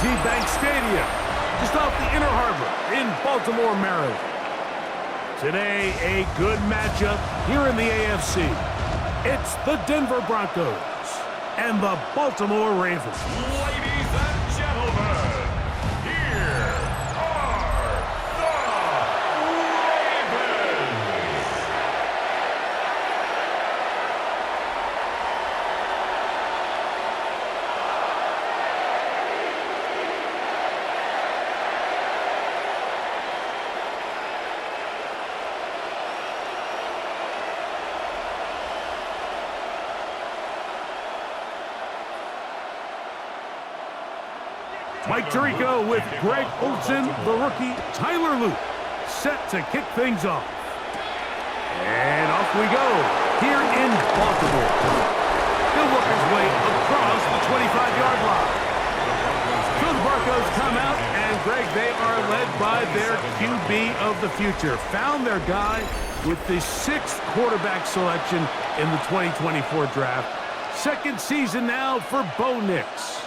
Bank Stadium, just off the Inner Harbor in Baltimore, Maryland. Today, a good matchup here in the AFC. It's the Denver Broncos and the Baltimore Ravens. Ladies and gentlemen, here are the Ravens. Mike Tirico with Greg Olsen, the rookie, Tyler Luke, set to kick things off. And off we go, here in Baltimore. He'll work his way across the 25-yard line. So the Broncos come out, and Greg, they are led by their QB of the future. Found their guy with the 6th quarterback selection in the 2024 draft. Second season now for Bo Nix.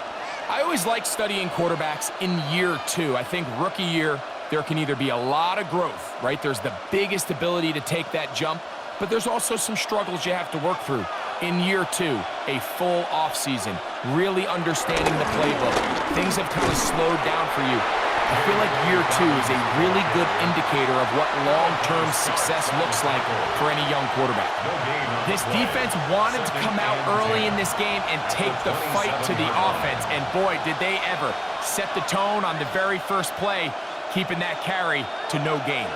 I always like studying quarterbacks in year 2. I think rookie year, there can either be a lot of growth, right? There's the biggest ability to take that jump, but there's also some struggles you have to work through. In year 2, a full offseason, really understanding the playbook. Things have kind of slowed down for you. I feel like year 2 is a really good indicator of what long-term success looks like for any young quarterback. This defense wanted to come out early in this game and take the fight to the offense, and boy, did they ever set the tone on the very first play, keeping that carry to no gain.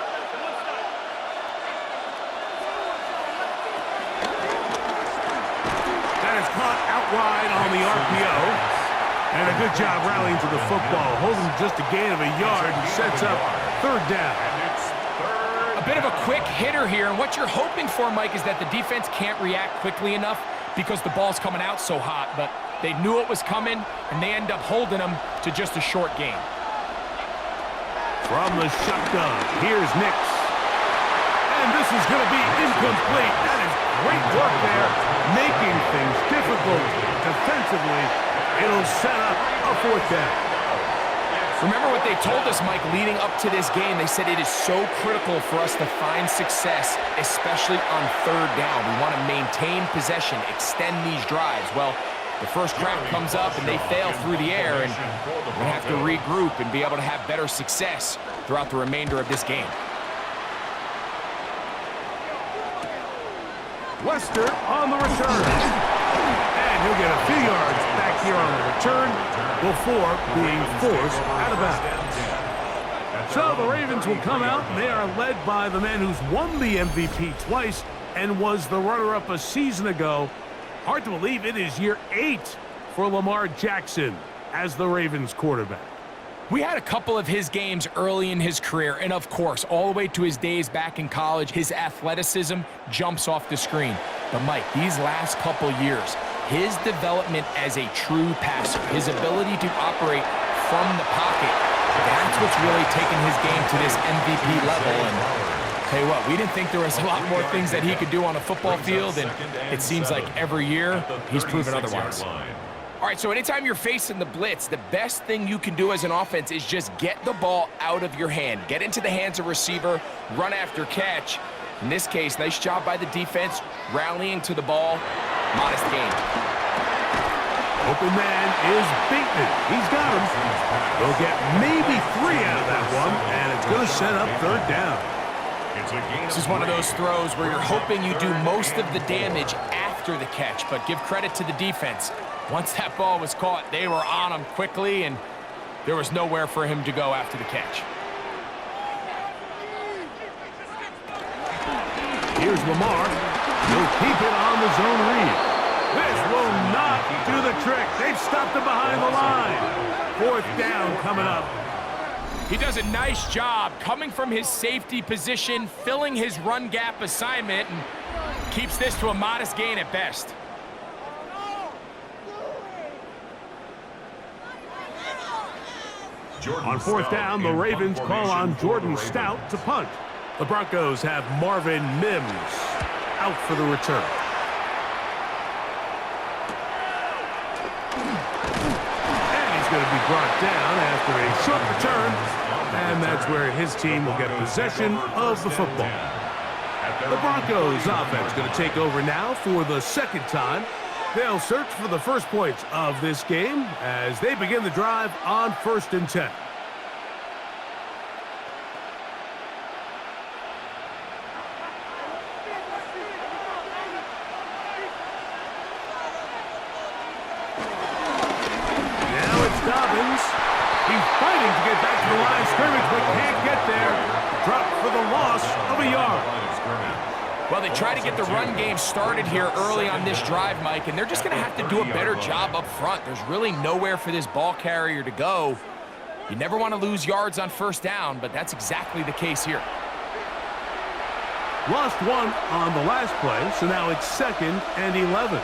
That is caught out wide on the RPO. And a good job rallying to the football, holding just a gain of a yard and sets up third down. A bit of a quick hitter here, and what you're hoping for, Mike, is that the defense can't react quickly enough because the ball's coming out so hot, but they knew it was coming, and they end up holding them to just a short gain. From the shotgun, here's Nix. And this is going to be incomplete. That is great work there, making things difficult defensively. It'll set up a fourth down. Remember what they told us, Mike, leading up to this game. They said it is so critical for us to find success, especially on third down. We want to maintain possession, extend these drives. Well, the first crack comes up and they fail through the air, and we have to regroup and be able to have better success throughout the remainder of this game. Lester on the return. And he'll get a few yards back here on the return before being forced out of bounds. So the Ravens will come out, and they are led by the man who's won the MVP twice and was the runner-up a season ago. Hard to believe it is year 8 for Lamar Jackson as the Ravens quarterback. We had a couple of his games early in his career, and of course, all the way to his days back in college, his athleticism jumps off the screen. But Mike, these last couple years, his development as a true passer, his ability to operate from the pocket, that's what's really taken his game to this MVP level. And tell you what, we didn't think there was a lot more things that he could do on a football field, and it seems like every year he's proven otherwise. All right, so anytime you're facing the blitz, the best thing you can do as an offense is just get the ball out of your hand. Get into the hands of receiver, run after catch. In this case, nice job by the defense, rallying to the ball. Modest gain. Open man is Bateman. He's got him. They'll get maybe 3 out of that one, and it's going to set up third down. This is one of those throws where you're hoping you do most of the damage after the catch, but give credit to the defense. Once that ball was caught, they were on him quickly, and there was nowhere for him to go after the catch. Here's Lamar. He'll keep it on the zone read. This will not do the trick. They've stopped him behind the line. Fourth down coming up. He does a nice job coming from his safety position, filling his run gap assignment, and keeps this to a modest gain at best. On fourth down, the Ravens call on Jordan Stout to punt. The Broncos have Marvin Mims out for the return. And he's going to be brought down after a short return, and that's where his team will get possession of the football. The Broncos offense going to take over now for the second time. They'll search for the first points of this game as they begin the drive on 1st and 10. He's fighting to get back to the line of scrimmage, but can't get there. Dropped for the loss of a yard. Well, they try to get the run game started here early on this drive, Mike, and they're just going to have to do a better job up front. There's really nowhere for this ball carrier to go. You never want to lose yards on 1st down, but that's exactly the case here. Lost one on the last play, so now it's 2nd and 11.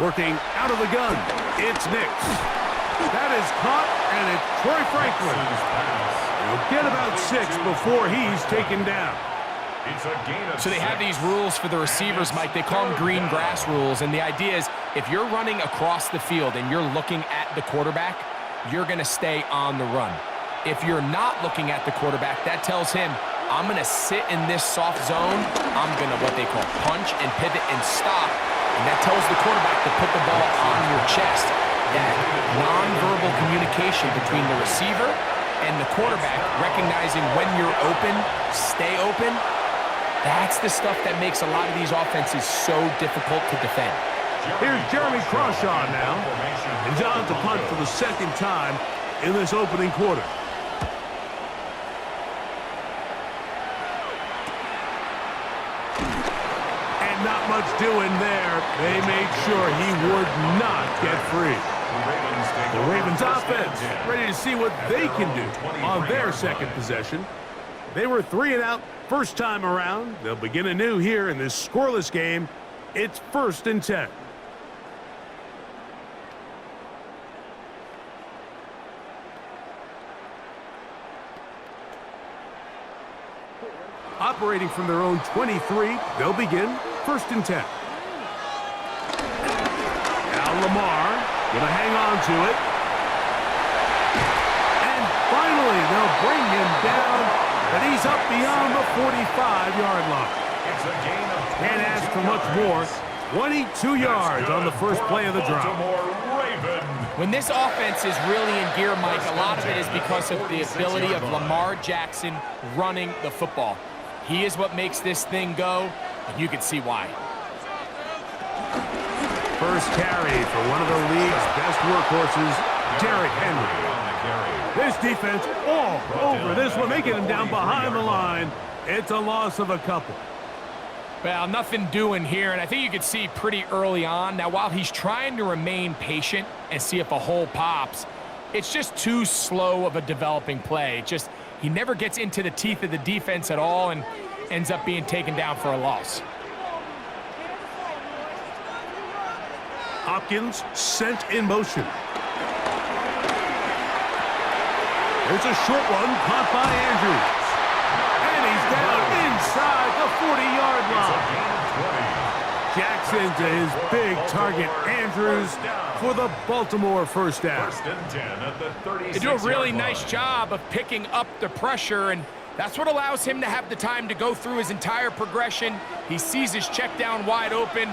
Working out of the gun, it's Nix. That is caught, and it's Troy Franklin. He'll get about 6 before he's taken down. So they have these rules for the receivers, Mike. They call them green grass rules, and the idea is if you're running across the field and you're looking at the quarterback, you're going to stay on the run. If you're not looking at the quarterback, that tells him, I'm going to sit in this soft zone. I'm going to what they call punch and pivot and stop, and that tells the quarterback to put the ball on your chest. That nonverbal communication between the receiver and the quarterback, recognizing when you're open, stay open, that's the stuff that makes a lot of these offenses so difficult to defend. Here's Jeremy Crawshaw now, and John to punt for the 2nd time in this opening quarter. And not much doing there. They made sure he would not get free. The Ravens offense ready to see what they can do on their 2nd possession. They were 3 and out first time around. They'll begin anew here in this scoreless game. It's 1st and 10. Operating from their own 23, they'll begin 1st and 10. Now Lamar going to hang on to it. And finally, they'll bring him down, but he's up beyond the 45-yard line. Can't ask for much more. 22 yards on the first play of the drive. When this offense is really in gear, Mike, a lot of it is because of the ability of Lamar Jackson running the football. He is what makes this thing go, and you can see why. First carry for one of the league's best workhorses, Derrick Henry. This defense all over this one. They get him down behind the line. It's a loss of a couple. Well, nothing doing here, and I think you could see pretty early on. Now, while he's trying to remain patient and see if a hole pops, it's just too slow of a developing play. He never gets into the teeth of the defense at all and ends up being taken down for a loss. Hopkins sent in motion. There's a short one caught by Andrews. And he's down inside the 40-yard line. Jackson to his big target, Andrews, for the Baltimore first down. They do a really nice job of picking up the pressure, and that's what allows him to have the time to go through his entire progression. He sees his check down wide open,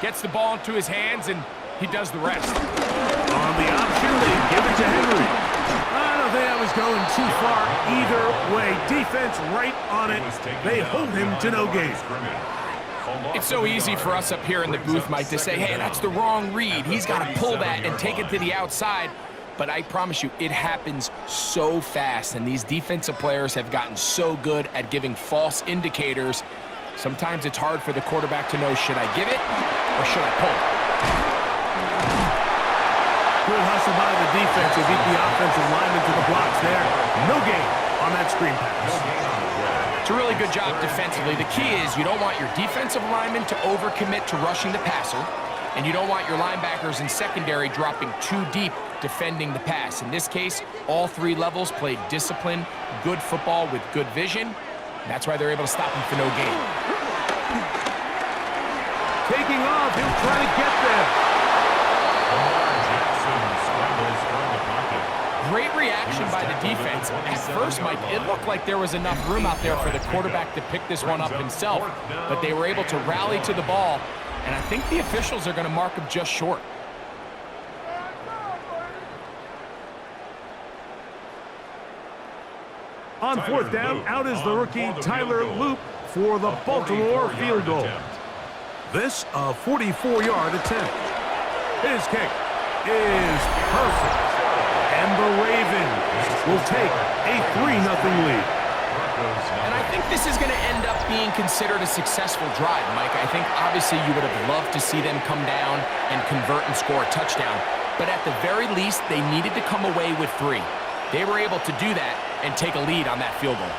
gets the ball into his hands, and he does the rest. On the option, they give it to Henry. I don't think I was going too far either way. Defense right on it. They hold him to no gain. It's so easy for us up here in the booth, Mike, to say, hey, that's the wrong read. He's got to pull that and take it to the outside. But I promise you, it happens so fast, and these defensive players have gotten so good at giving false indicators. Sometimes it's hard for the quarterback to know, should I give it or should I pull? Good hustle by the defense to beat the offensive lineman to the blocks there. No gain on that screen pass. It's a really good job defensively. The key is you don't want your defensive lineman to overcommit to rushing the passer, and you don't want your linebackers in secondary dropping too deep defending the pass. In this case, all 3 levels played disciplined, good football with good vision. That's why they're able to stop him for no gain. Taking off, he'll try to get there. defense. At first, Mike, it looked like there was enough room out there for the quarterback to pick this one up himself, but they were able to rally to the ball, and I think the officials are going to mark him just short. On fourth down, out is the rookie Tyler Loop for the Baltimore field goal. This a 44-yard attempt. His kick is perfect. And the Ravens will take a 3-0 lead. And I think this is going to end up being considered a successful drive, Mike. I think obviously you would have loved to see them come down and convert and score a touchdown. But at the very least, they needed to come away with 3. They were able to do that and take a lead on that field goal.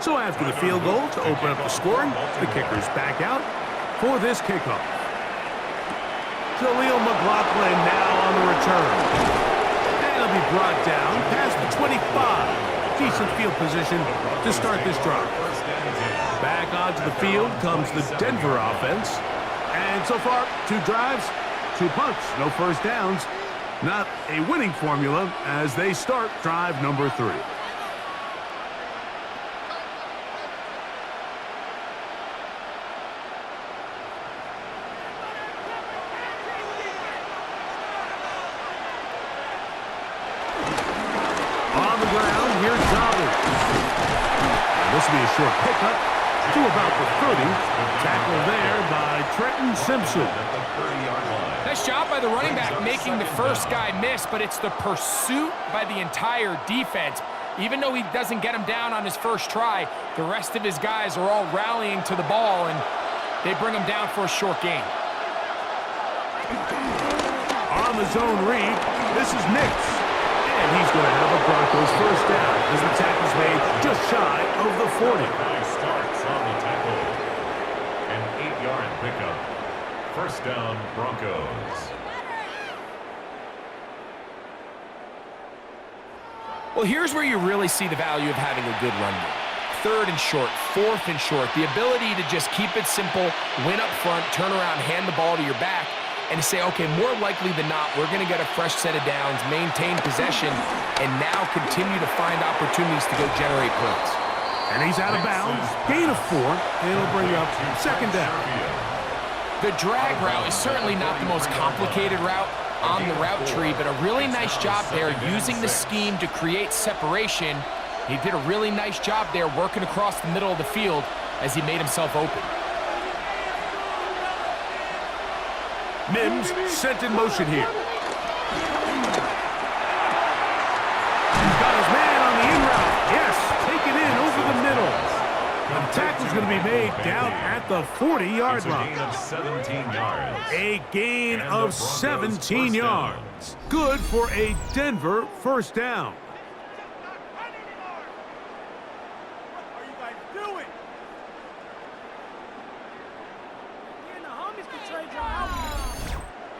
So after the field goal to open up the scoring, the kicker's back out for this kickoff. Jaleel McLaughlin now on the return. And he'll be brought down past the 25. Decent field position to start this drive. Back onto the field comes the Denver offense. And so far, 2 drives, 2 punts, no first downs. Not a winning formula as they start drive number 3. This will be a short pickup to about the 30. Tackle there by Trenton Simpson. Nice job by the running back making the first guy miss, but it's the pursuit by the entire defense. Even though he doesn't get him down on his first try, the rest of his guys are all rallying to the ball, and they bring him down for a short gain. On the zone read, this is Nix. And he's going to have a Broncos first down as the tackle's made just shy of the 40. Nice starts on the tackle. An 8-yard pickup. First down, Broncos. Well, here's where you really see the value of having a good run game. 3rd and short, 4th and short. The ability to just keep it simple, win up front, turn around, hand the ball to your back, and to say, okay, more likely than not, we're going to get a fresh set of downs, maintain possession, and now continue to find opportunities to go generate points. And he's out of bounds. Gain of 4, and it'll bring up 2nd down. The drag route is certainly not the most complicated route on the route tree, but a really nice job there using the scheme to create separation. He did a really nice job there working across the middle of the field as he made himself open. Mims sent in motion here. He's got his man on the in route. Yes, taken in over the middle. The tackle's going to be made down at the 40-yard line. A gain of 17 yards. A gain of 17 yards. Good for a Denver first down.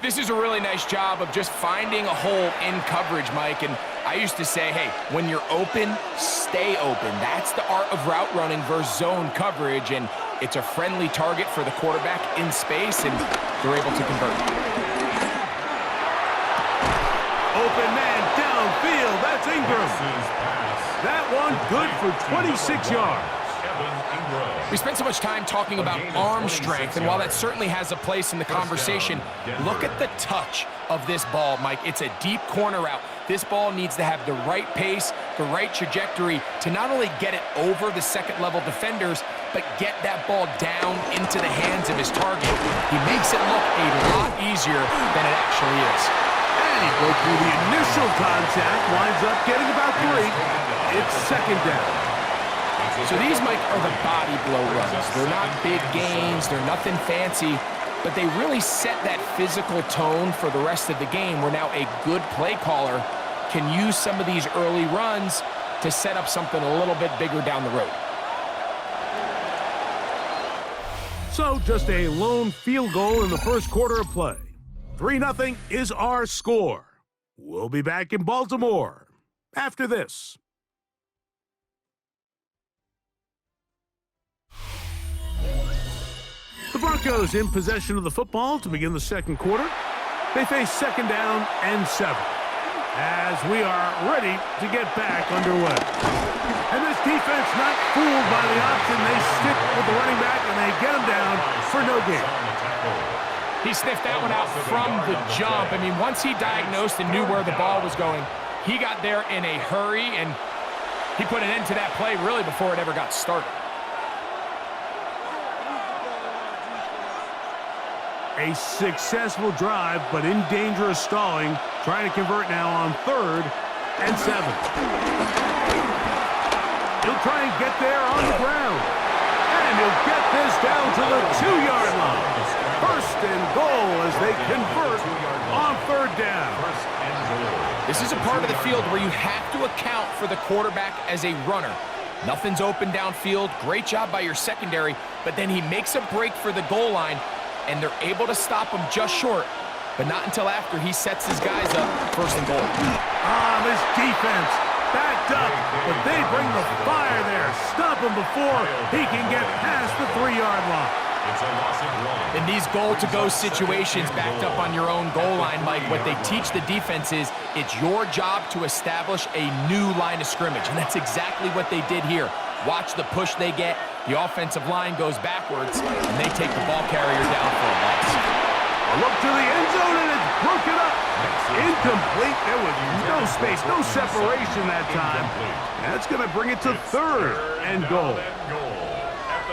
This is a really nice job of just finding a hole in coverage, Mike. And I used to say, hey, when you're open, stay open. That's the art of route running versus zone coverage. And it's a friendly target for the quarterback in space, and they're able to convert. Open man downfield. That's Ingram. That one good for 26 yards. We spent so much time talking about arm strength, and while that certainly has a place in the conversation, look at the touch of this ball, Mike. It's a deep corner route. This ball needs to have the right pace, the right trajectory to not only get it over the second-level defenders, but get that ball down into the hands of his target. He makes it look a lot easier than it actually is. And he broke through the initial contact, winds up getting about 3. It's 2nd down. So these, Mike, are the body blow runs. They're not big gains, they're nothing fancy, but they really set that physical tone for the rest of the game where now a good play caller can use some of these early runs to set up something a little bit bigger down the road. So just a lone field goal in the first quarter of play. 3-0 is our score. We'll be back in Baltimore after this. Broncos in possession of the football to begin the second quarter. They face second down and 7 as we are ready to get back underway. And this defense not fooled by the option. They stick with the running back and they get him down for no gain. He sniffed that one out from the jump. I mean, once he diagnosed and knew where the ball was going, he got there in a hurry, and he put an end to that play really before it ever got started. A successful drive, but in danger of stalling. Trying to convert now on 3rd and 7. He'll try and get there on the ground. And he'll get this down to the 2-yard line. 1st and goal as they convert on 3rd down. This is a part of the field where you have to account for the quarterback as a runner. Nothing's open downfield. Great job by your secondary, but then he makes a break for the goal line, and they're able to stop him just short, but not until after he sets his guys up 1st and goal. This defense backed up, but they bring the fire there. Stop him before he can get past the 3-yard line. It's a loss of 1. In these goal-to-go situations backed up on your own goal line, Mike, what they teach the defense is it's your job to establish a new line of scrimmage, and that's exactly what they did here. Watch the push they get. The offensive line goes backwards, and they take the ball carrier down for a loss. A look to the end zone, and it's broken up. Incomplete. There was no space, no separation that time. That's going to bring it to 3rd and goal.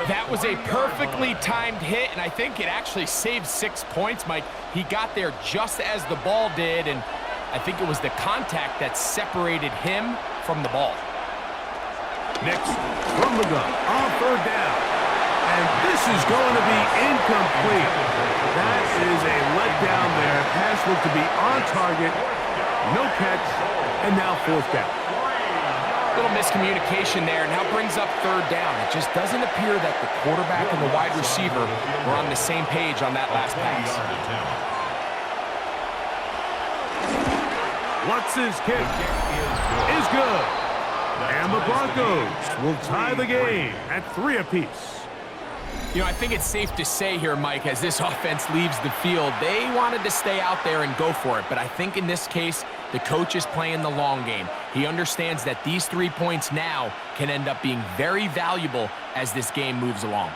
That was a perfectly timed hit, and I think it actually saved 6 points, Mike. He got there just as the ball did, and I think it was the contact that separated him from the ball. Next, from the gun, on 3rd down. And this is going to be incomplete. That is a letdown there. Pass looked to be on target. No catch, and now 4th down. Little miscommunication there, and now brings up 3rd down. It just doesn't appear that the quarterback and the wide receiver were on the same page on that last pass. Watson's kick is good. And the Broncos will tie the game at 3 apiece. You know, I think it's safe to say here, Mike, as this offense leaves the field, they wanted to stay out there and go for it. But I think in this case, the coach is playing the long game. He understands that these 3 points now can end up being very valuable as this game moves along.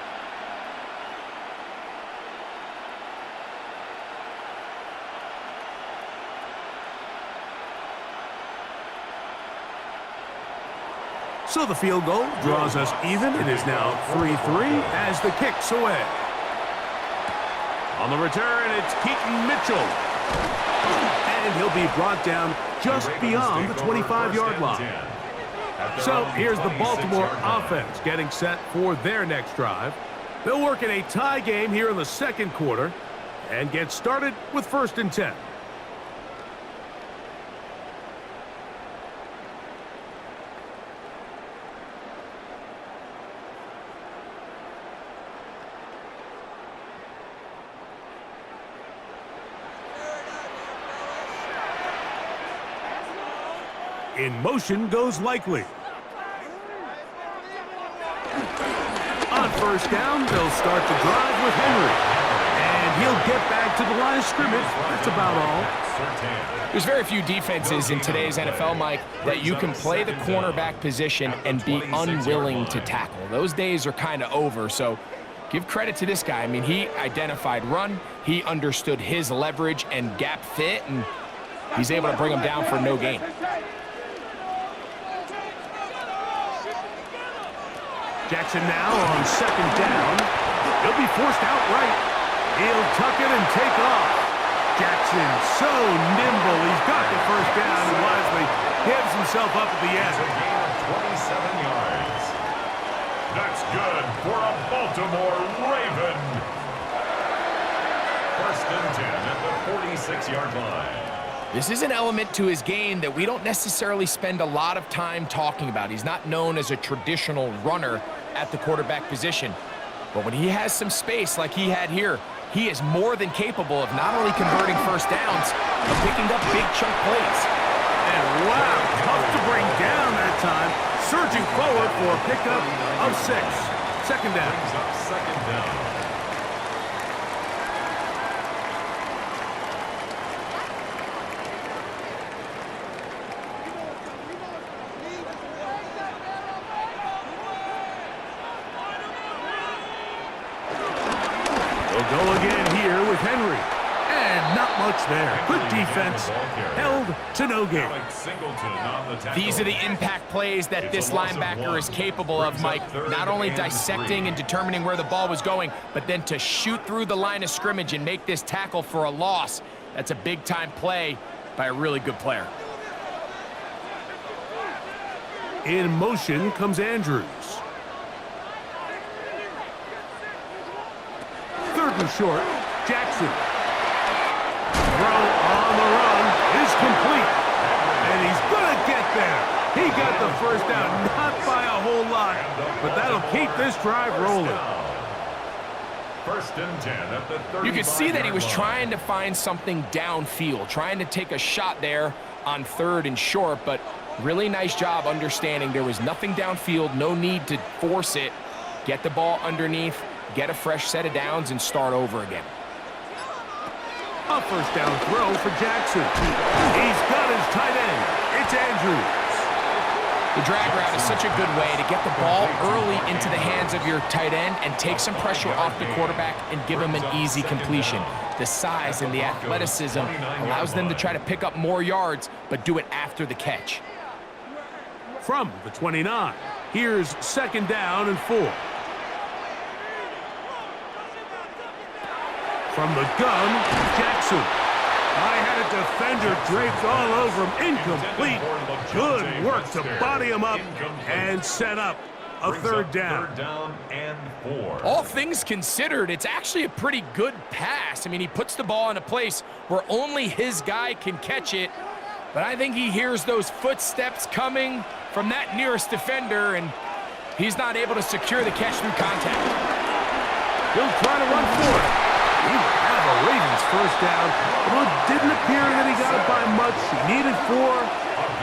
So the field goal draws us even. It is now 3-3 as the kick's away. On the return, it's Keaton Mitchell. And he'll be brought down just beyond the 25-yard line. So here's the Baltimore offense getting set for their next drive. They'll work in a tie game here in the second quarter and get started with 1st and 10. In motion goes Likely. On 1st down, they'll start the drive with Henry. And he'll get back to the line of scrimmage. That's about all. There's very few defenses in today's NFL, Mike, that you can play the cornerback position and be unwilling to tackle. Those days are kind of over, so give credit to this guy. I mean, he identified run, he understood his leverage and gap fit, and he's able to bring him down for no gain. Jackson now on 2nd down. He'll be forced out right. He'll tuck it and take off. Jackson so nimble. He's got the 1st down and wisely gives himself up at the end. A gain of 27 yards. That's good for a Baltimore Raven. 1st and 10 at the 46-yard line. This is an element to his game that we don't necessarily spend a lot of time talking about. He's not known as a traditional runner at the quarterback position. But when he has some space like he had here, he is more than capable of not only converting 1st downs, but picking up big chunk plays. And wow, tough to bring down that time. Surging forward for a pickup of 6. 2nd down. Brings up 2nd down. They'll go again here with Henry. And not much there. Good defense. Held to no gain. These are the impact plays that this linebacker is capable of, Mike. Not only dissecting and determining where the ball was going, but then to shoot through the line of scrimmage and make this tackle for a loss. That's a big-time play by a really good player. In motion comes Andrews. Third and short, Jackson. Throw on the run is complete. And he's going to get there. He got the first down, not by a whole lot, but that'll keep this drive rolling. First and 10 at the 35. You could see that he was trying to find something downfield, trying to take a shot there on third and short, but really nice job understanding there was nothing downfield, no need to force it. Get the ball underneath, get a fresh set of downs, and start over again. A first down throw for Jackson. He's got his tight end. It's Andrews. The drag route is such a good way to get the ball early into the hands of your tight end and take some pressure off the quarterback and give him an easy completion. The size and the athleticism allows them to try to pick up more yards, but do it after the catch. From the 29, here's second down and 4. From the gun, Jackson. I had a defender draped all over him. Incomplete. Good work to body him up and set up a third down. Third down and 4. All things considered, it's actually a pretty good pass. I mean, he puts the ball in a place where only his guy can catch it. But I think he hears those footsteps coming from that nearest defender, and he's not able to secure the catch through contact. He'll try to run for it. He will have a Ravens first down. Although it didn't appear that he got it by much. He needed 4.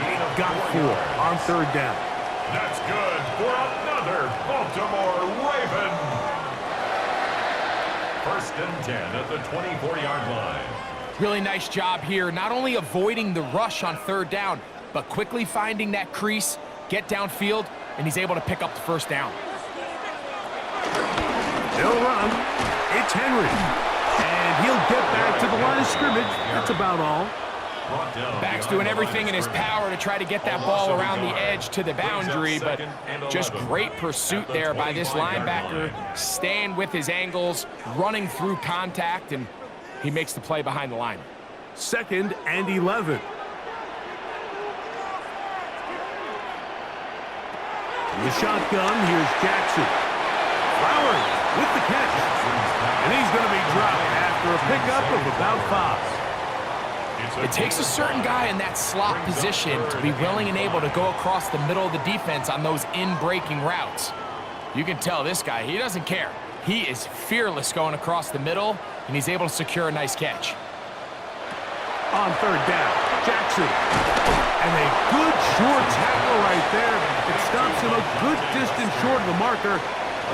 He got 4 on third down. That's good for another Baltimore Raven. First and 10 at the 24-yard line. Really nice job here, not only avoiding the rush on third down, but quickly finding that crease, get downfield, and he's able to pick up the first down. They'll run. It's Henry. And he'll get back to the line of scrimmage. That's about all. Back's doing everything in his power to try to get that ball around the edge to the boundary, but just great pursuit there by this linebacker, staying with his angles, running through contact, and he makes the play behind the line. Second and 11. In the shotgun, here's Jackson. Flowers with the catch. And he's going to be dropped after a pickup of about 5. It takes a certain guy in that slot position to be willing and able to go across the middle of the defense on those in-breaking routes. You can tell this guy, he doesn't care. He is fearless going across the middle, and he's able to secure a nice catch. On third down, Jackson. And a good short tackle right there. It stops him a good distance short of the marker.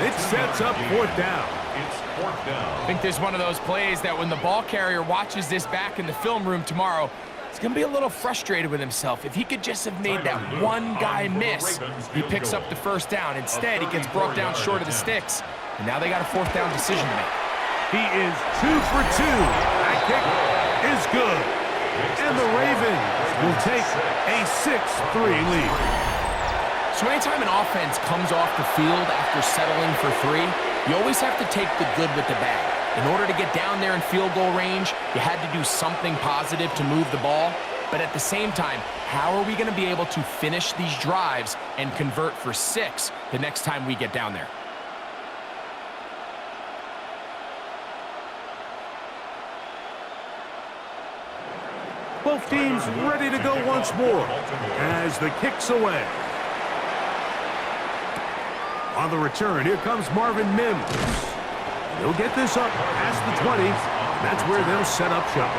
It sets up fourth down. It's fourth down. I think there's one of those plays that when the ball carrier watches this back in the film room tomorrow, he's going to be a little frustrated with himself. If he could just have made that one guy miss, he picks up the first down. Instead, he gets brought down short of the sticks, and now they got a fourth down decision to make. He is 2 for 2. That kick is good. And the Ravens will take a 6-3 lead. So anytime an offense comes off the field after settling for 3, you always have to take the good with the bad. In order to get down there in field goal range, you had to do something positive to move the ball. But at the same time, how are we going to be able to finish these drives and convert for 6 the next time we get down there? Both teams ready to go once more as the kick's away. On the return, here comes Marvin Mims. He'll get this up past the 20. That's where they'll set up shop.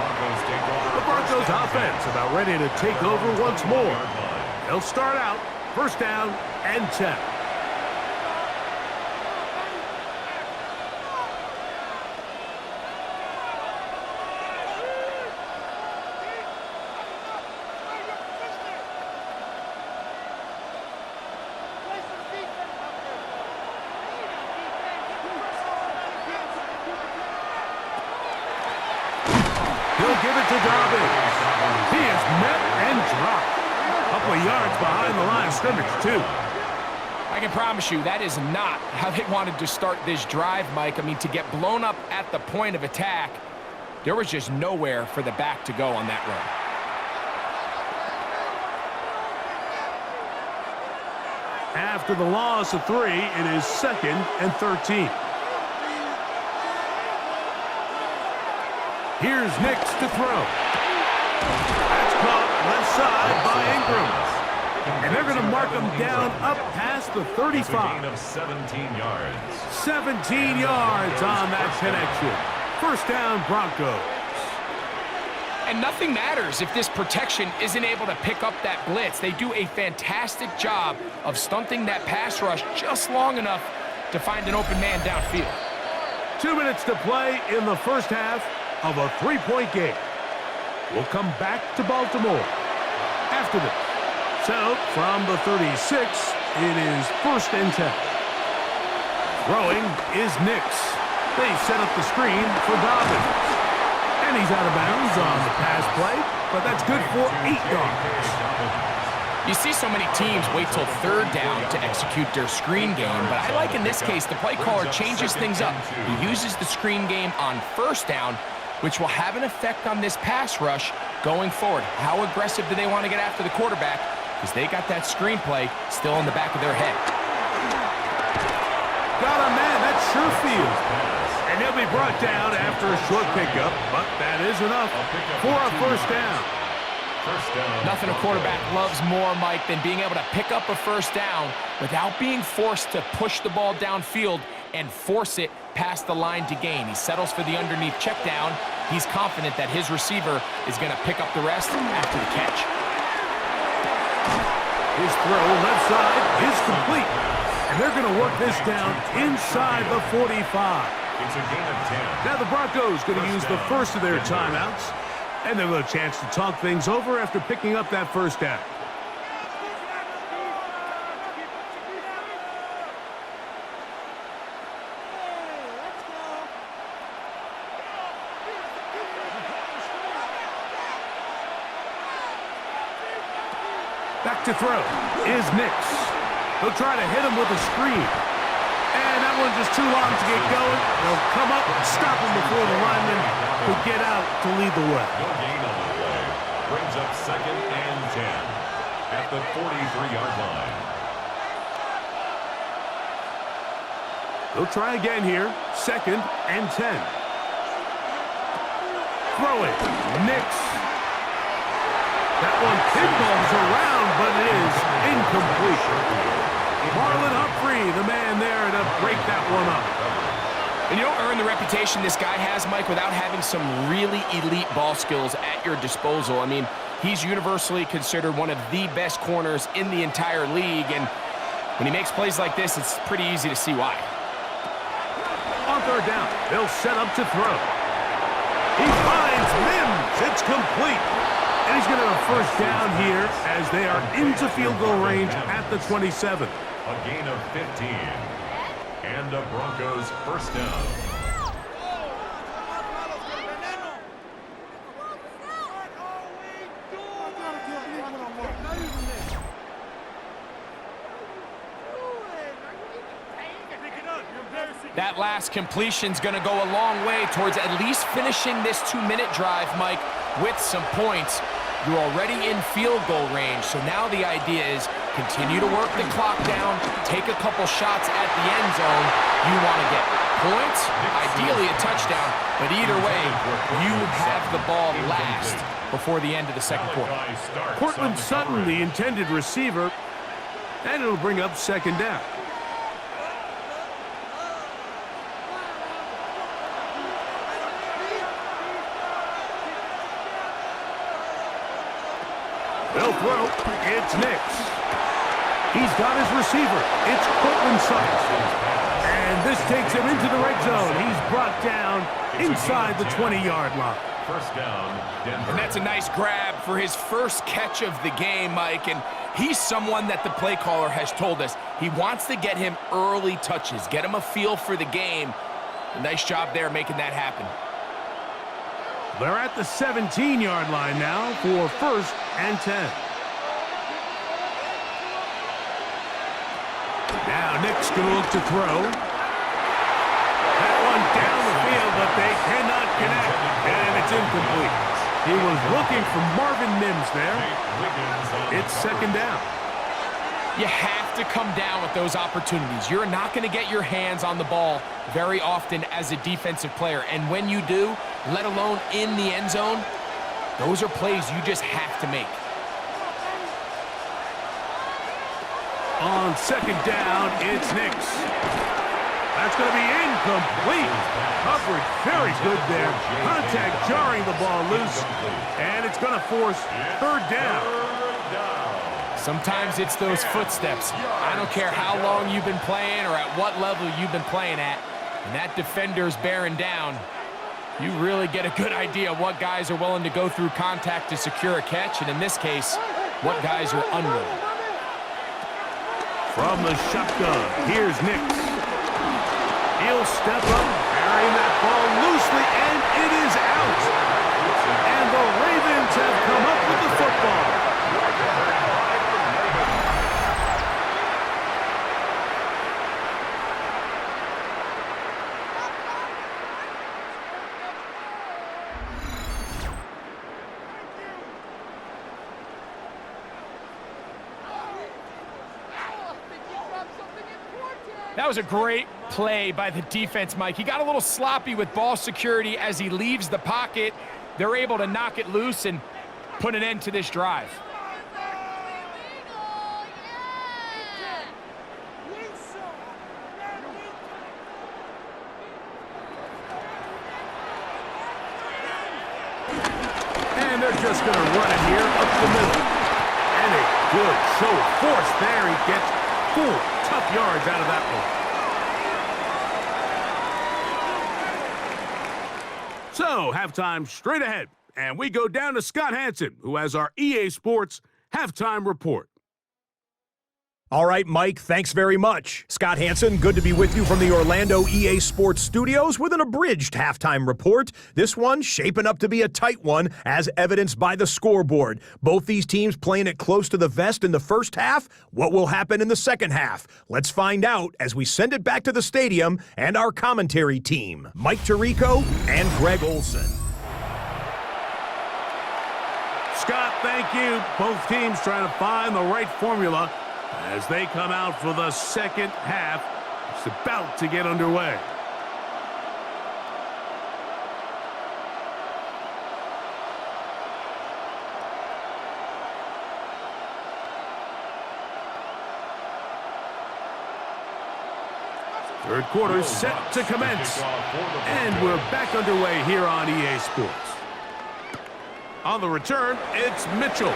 The Broncos offense about ready to take over once more. They'll start out first down and 10. of scrimmage, too. I can promise you that is not how they wanted to start this drive, Mike. I mean, to get blown up at the point of attack, there was just nowhere for the back to go on that run. After the loss of 3, it is 2nd and 13. Here's Nix to throw. That's caught left side by Ingram. And they're going to mark him down up past the 35. Gain of 17 yards. 17 yards on that connection. First down, Broncos. And nothing matters if this protection isn't able to pick up that blitz. They do a fantastic job of stunting that pass rush just long enough to find an open man downfield. 2 minutes to play in the first half of a 3-point game. We'll come back to Baltimore after this. So, from the 36, it is 1st and 10. Throwing is Nix. They set up the screen for Dobbins. And he's out of bounds on the pass play, but that's good for 8 yards. You see so many teams wait till 3rd down to execute their screen game, but I like in this case the play caller changes things up. He uses the screen game on 1st down, which will have an effect on this pass rush going forward. How aggressive do they want to get after the quarterback? Because they got that screenplay still in the back of their head. Got a man, that's Sherfield. And he'll be brought down after a short pickup, but that is enough for a 1st down. Nothing a quarterback loves more, Mike, than being able to pick up a 1st down without being forced to push the ball downfield and force it past the line to gain. He settles for the underneath check down. He's confident that his receiver is going to pick up the rest after the catch. His throw left side is complete. And they're going to work this down inside the 45. It's a gain of 10. Now the Broncos going to use the first of their timeouts. And they'll have a chance to talk things over after picking up that 1st down. Back to throw is Nix. He'll try to hit him with a screen. And that one just too long to get going. They'll come up and stop him before the lineman could get out to lead the way. No gain on the play. Brings up 2nd and 10 at the 43-yard line. They'll try again here. 2nd and 10. Throw it. Nix. That one pinballs around, but it is incomplete. Marlon Humphrey, the man there to break that one up. And you don't earn the reputation this guy has, Mike, without having some really elite ball skills at your disposal. I mean, he's universally considered one of the best corners in the entire league, and when he makes plays like this, it's pretty easy to see why. On 3rd down, they'll set up to throw. He finds Mims. It's complete. And he's going to have a 1st down here as they are into field goal range at the 27. A gain of 15. And the Broncos 1st down. That last completion's going to go a long way towards at least finishing this 2-minute drive, Mike, with some points. You're already in field goal range, so now the idea is continue to work the clock down, take a couple shots at the end zone. You want to get points, ideally a touchdown, but either way, you have the ball last before the end of the 2nd quarter. Cortland Sutton, the intended receiver, and it'll bring up 2nd down. They'll throw. It's Nix. He's got his receiver. It's Cortland Sutton. And this takes him into the red zone. He's brought down inside the 20-yard line. 1st down, Denver. And that's a nice grab for his first catch of the game, Mike. And he's someone that the play caller has told us he wants to get him early touches, get him a feel for the game. A nice job there making that happen. They're at the 17-yard line now for 1st and 10. Now Nick's going to look to throw. That one down the field, but they cannot connect, and it's incomplete. He was looking for Marvin Mims there. It's second down. You have to come down with those opportunities. You're not going to get your hands on the ball very often as a defensive player. And when you do, let alone in the end zone, those are plays you just have to make. On second down, it's Nix. That's going to be incomplete. Coverage very good there. Contact jarring the ball loose. And it's going to force third down. Sometimes it's those footsteps. I don't care how long you've been playing or at what level you've been playing at. And that defender's bearing down. You really get a good idea of what guys are willing to go through contact to secure a catch. And in this case, what guys are unwilling. From the shotgun, here's Nix. He'll step up, carrying that ball loosely, and it is out. And the Ravens have come up with the football. That was a great play by the defense, Mike. He got a little sloppy with ball security as he leaves the pocket. They're able to knock it loose and put an end to this drive. And they're just going to run it here up the middle. And a good show of force there. He gets 4 tough yards out of that one. So, halftime straight ahead. And we go down to Scott Hanson, who has our EA Sports halftime report. All right, Mike, thanks very much. Scott Hanson, good to be with you from the Orlando EA Sports Studios with an abridged halftime report. This one shaping up to be a tight one, as evidenced by the scoreboard. Both these teams playing it close to the vest in the first half. What will happen in the second half? Let's find out as we send it back to the stadium and our commentary team, Mike Tirico and Greg Olson. Scott, thank you. Both teams trying to find the right formula as they come out for the second half. It's about to get underway. Third quarter is set to commence. And we're back underway here on EA Sports. On the return, it's Mitchell.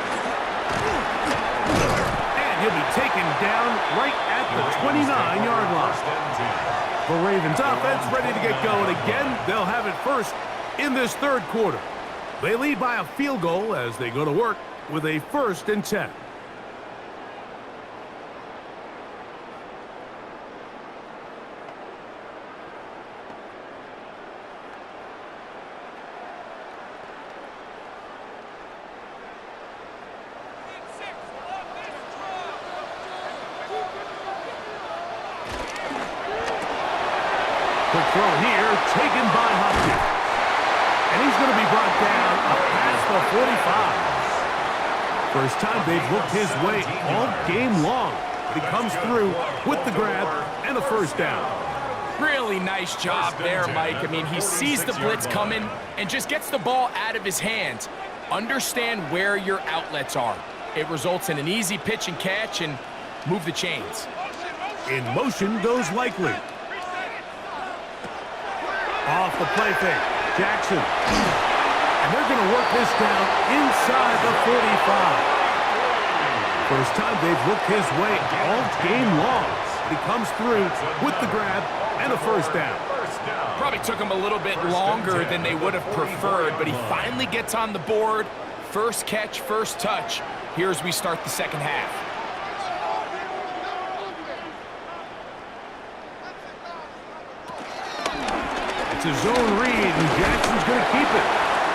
He'll be taken down right at the 29-yard line. The Ravens offense ready to get going again. They'll have it first in this third quarter. They lead by a field goal as they go to work with a 1st and 10. Quick throw here, taken by Hopkins. And he's going to be brought down past the 45. First time they've looked his way all game long. But he comes through with the grab and a 1st down. Really nice job there, Mike. I mean, he sees the blitz coming and just gets the ball out of his hands. Understand where your outlets are. It results in an easy pitch and catch and move the chains. In motion goes Likely. Off the play fake, Jackson. And they're going to work this down inside the 45. First time they've looked his way all game long. He comes through with the grab and a 1st down. Probably took him a little bit longer than they would have preferred, but he finally gets on the board. First catch, first touch. Here as we start the second half. It's a zone read, and Jackson's going to keep it.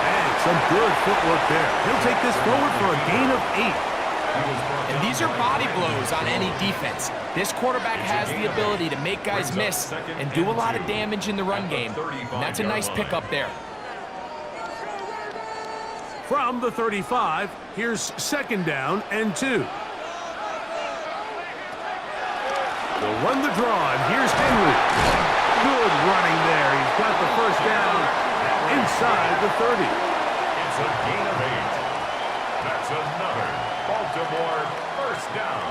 And some good footwork there. He'll take this forward for a gain of 8. And these are body blows on any defense. This quarterback has the ability to make guys miss and do a lot of damage in the run game. And that's a nice pickup there. From the 35, here's 2nd down and 2. They'll run the draw, and here's Henry. Good running there. He's got the 1st down inside the 30. It's a gain of 8. That's another Baltimore 1st down.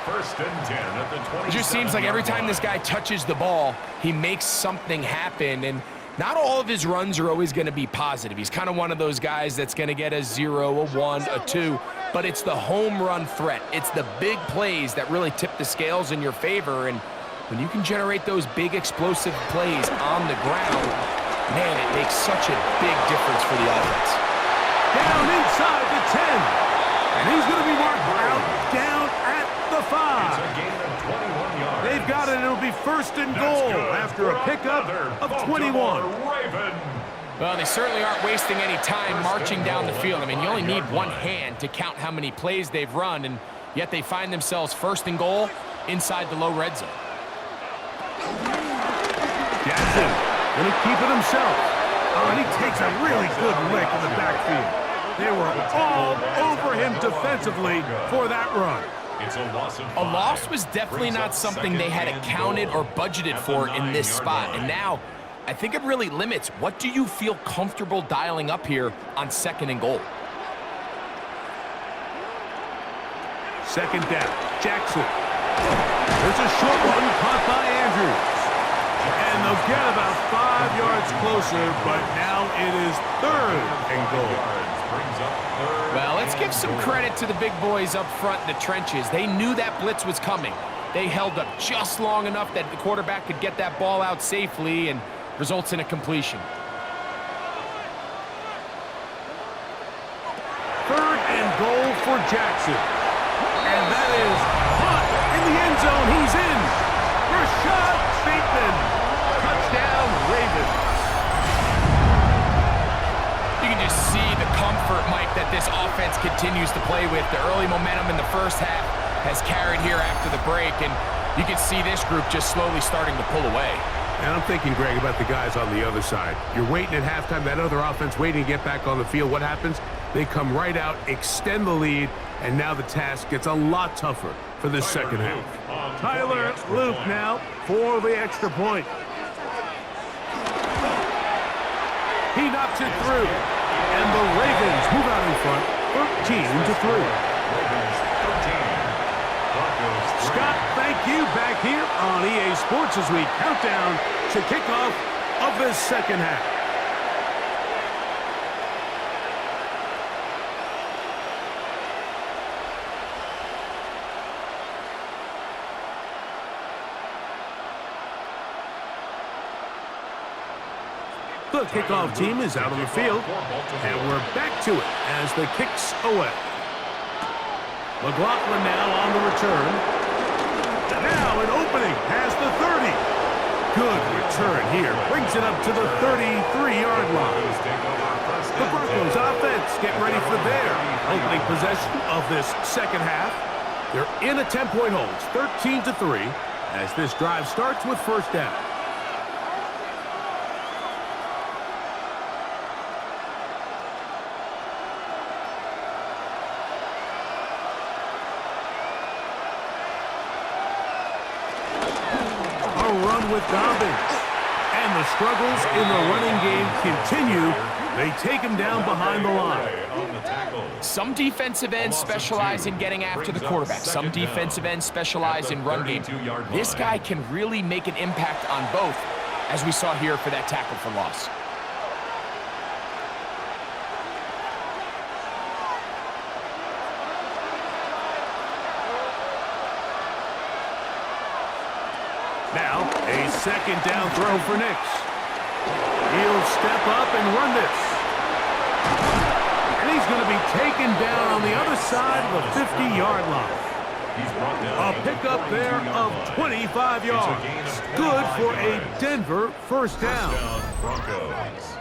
1st and 10 at the 20. It just seems like every time this guy touches the ball, he makes something happen, and not all of his runs are always going to be positive. He's kind of one of those guys that's going to get a 0, a 1, a 2, but it's the home run threat. It's the big plays that really tip the scales in your favor, and when you can generate those big explosive plays on the ground, man, it makes such a big difference for the offense. Down inside the 10, and he's going to be marked out down at the 5. It's a gain of 21 yards. They've got it. It'll be 1st and goal after a pickup of 21. Well, they certainly aren't wasting any time marching down the field. I mean, you only need one hand to count how many plays they've run, and yet they find themselves 1st and goal inside the low red zone. Jackson going to keep it himself. Oh, and he takes a really good lick in the backfield. They were all over him defensively for that run. It's a loss of 5. A loss was definitely not something they had accounted or budgeted for in this spot. And now, I think it really limits what do you feel comfortable dialing up here on 2nd and goal. 2nd down, Jackson. There's a short one caught by Andrews. And they'll get about 5 yards closer, but now it is 3rd and goal. Well, let's give some credit to the big boys up front in the trenches. They knew that blitz was coming. They held up just long enough that the quarterback could get that ball out safely and results in a completion. 3rd and goal for Jackson. And that is caught in the end zone. He's in. Rashad Bateman. Touchdown, Ravens. You can just see the comfort, Mike, that this offense continues to play with. The early momentum in the 1st half has carried here after the break, and you can see this group just slowly starting to pull away. And I'm thinking, Greg, about the guys on the other side. You're waiting at halftime, that other offense waiting to get back on the field. What happens? They come right out, extend the lead, and now the task gets a lot tougher for this 2nd half. Tyler Luke now for the extra point. He knocks it through, and the Ravens move out in front, 13-3. Scott, thank you. Back here on EA Sports as we count down to kickoff of this 2nd half. The kickoff team is out on the field, and we're back to it as the kicks away. McLaughlin now on the return. Now an opening past the 30. Good return here. Brings it up to the 33-yard line. The Broncos offense getting ready for their opening possession of this 2nd half. They're in a 10-point hold. It's 13-3 as this drive starts with 1st down. With Dobbins. And the struggles in the running game continue. They take him down behind the line. Some defensive ends specialize in getting after the quarterback. Some defensive ends specialize in run game. This guy can really make an impact on both, as we saw here for that tackle for loss. Now, a 2nd down throw for Nix. He'll step up and run this. And he's going to be taken down on the other side of the 50-yard line. A pickup there of 25 yards. Good for a Denver 1st down. Broncos.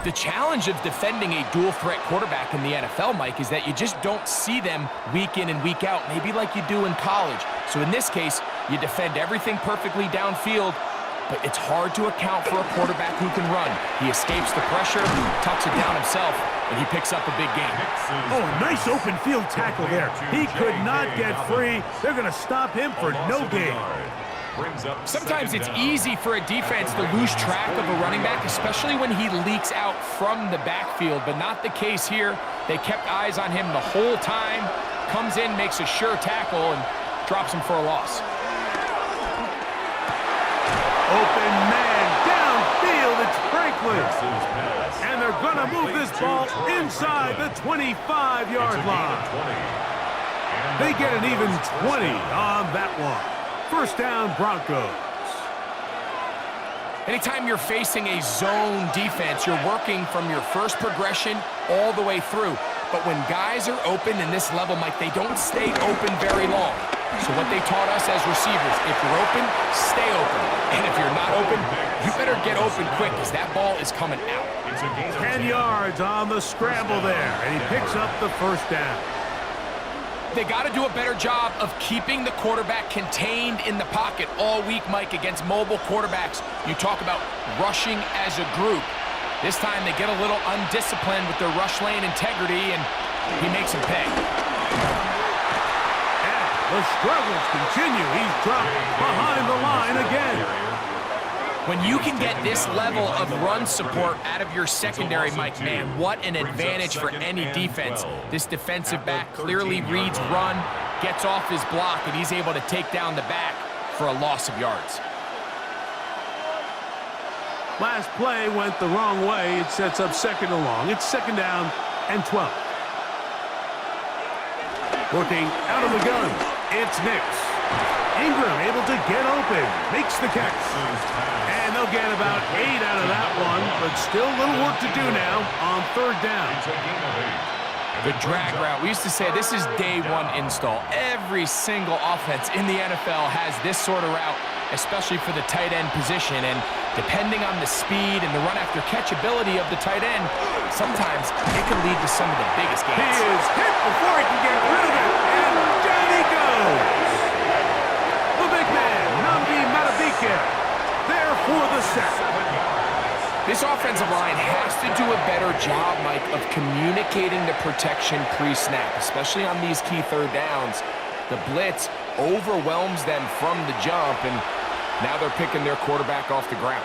The challenge of defending a dual-threat quarterback in the NFL, Mike, is that you just don't see them week in and week out, maybe like you do in college. So in this case, you defend everything perfectly downfield, but it's hard to account for a quarterback who can run. He escapes the pressure, tucks it down himself, and he picks up a big gain. Oh, nice open field tackle there. He could not get free. They're going to stop him for no gain. Sometimes it's easy for a defense to lose track of a running back, especially when he leaks out from the backfield, but not the case here. They kept eyes on him the whole time, comes in, makes a sure tackle, and drops him for a loss. Open man, downfield, it's Franklin. And they're going to move this ball inside the 25-yard line. They get an even 20 on that one. First down, Broncos. Anytime you're facing a zone defense, you're working from your first progression all the way through. But when guys are open in this level, Mike, they don't stay open very long. So what they taught us as receivers, if you're open, stay open. And if you're not open, you better get open quick because that ball is coming out. 10 yards on the scramble there, and he picks up the first down. They got to do a better job of keeping the quarterback contained in the pocket all week, Mike, against mobile quarterbacks. You talk about rushing as a group. This time they get a little undisciplined with their rush lane integrity, and he makes him pay. And the struggles continue. He's dropped behind the line again. When you can get this level of run support out of your secondary, Mike, man, what an advantage for any defense. This defensive back clearly reads run, gets off his block, and he's able to take down the back for a loss of yards. Last play went the wrong way. It sets up second and long. It's second down and 12. Working out of the gun, it's Nix. Ingram able to get open, makes the catch. And they'll get about 8 out of that one, but still a little work to do now on third down. The drag route. We used to say this is day one install. Every single offense in the NFL has this sort of route, especially for the tight end position. And depending on the speed and the run-after catch ability of the tight end, sometimes it can lead to some of the biggest gains. He is hit before he can get rid of it, and down he goes. The big man, Namdi Matabike, there for the sack. This offensive line has to do a better job, Mike, of communicating the protection pre-snap, especially on these key third downs. The blitz overwhelms them from the jump, and now they're picking their quarterback off the ground.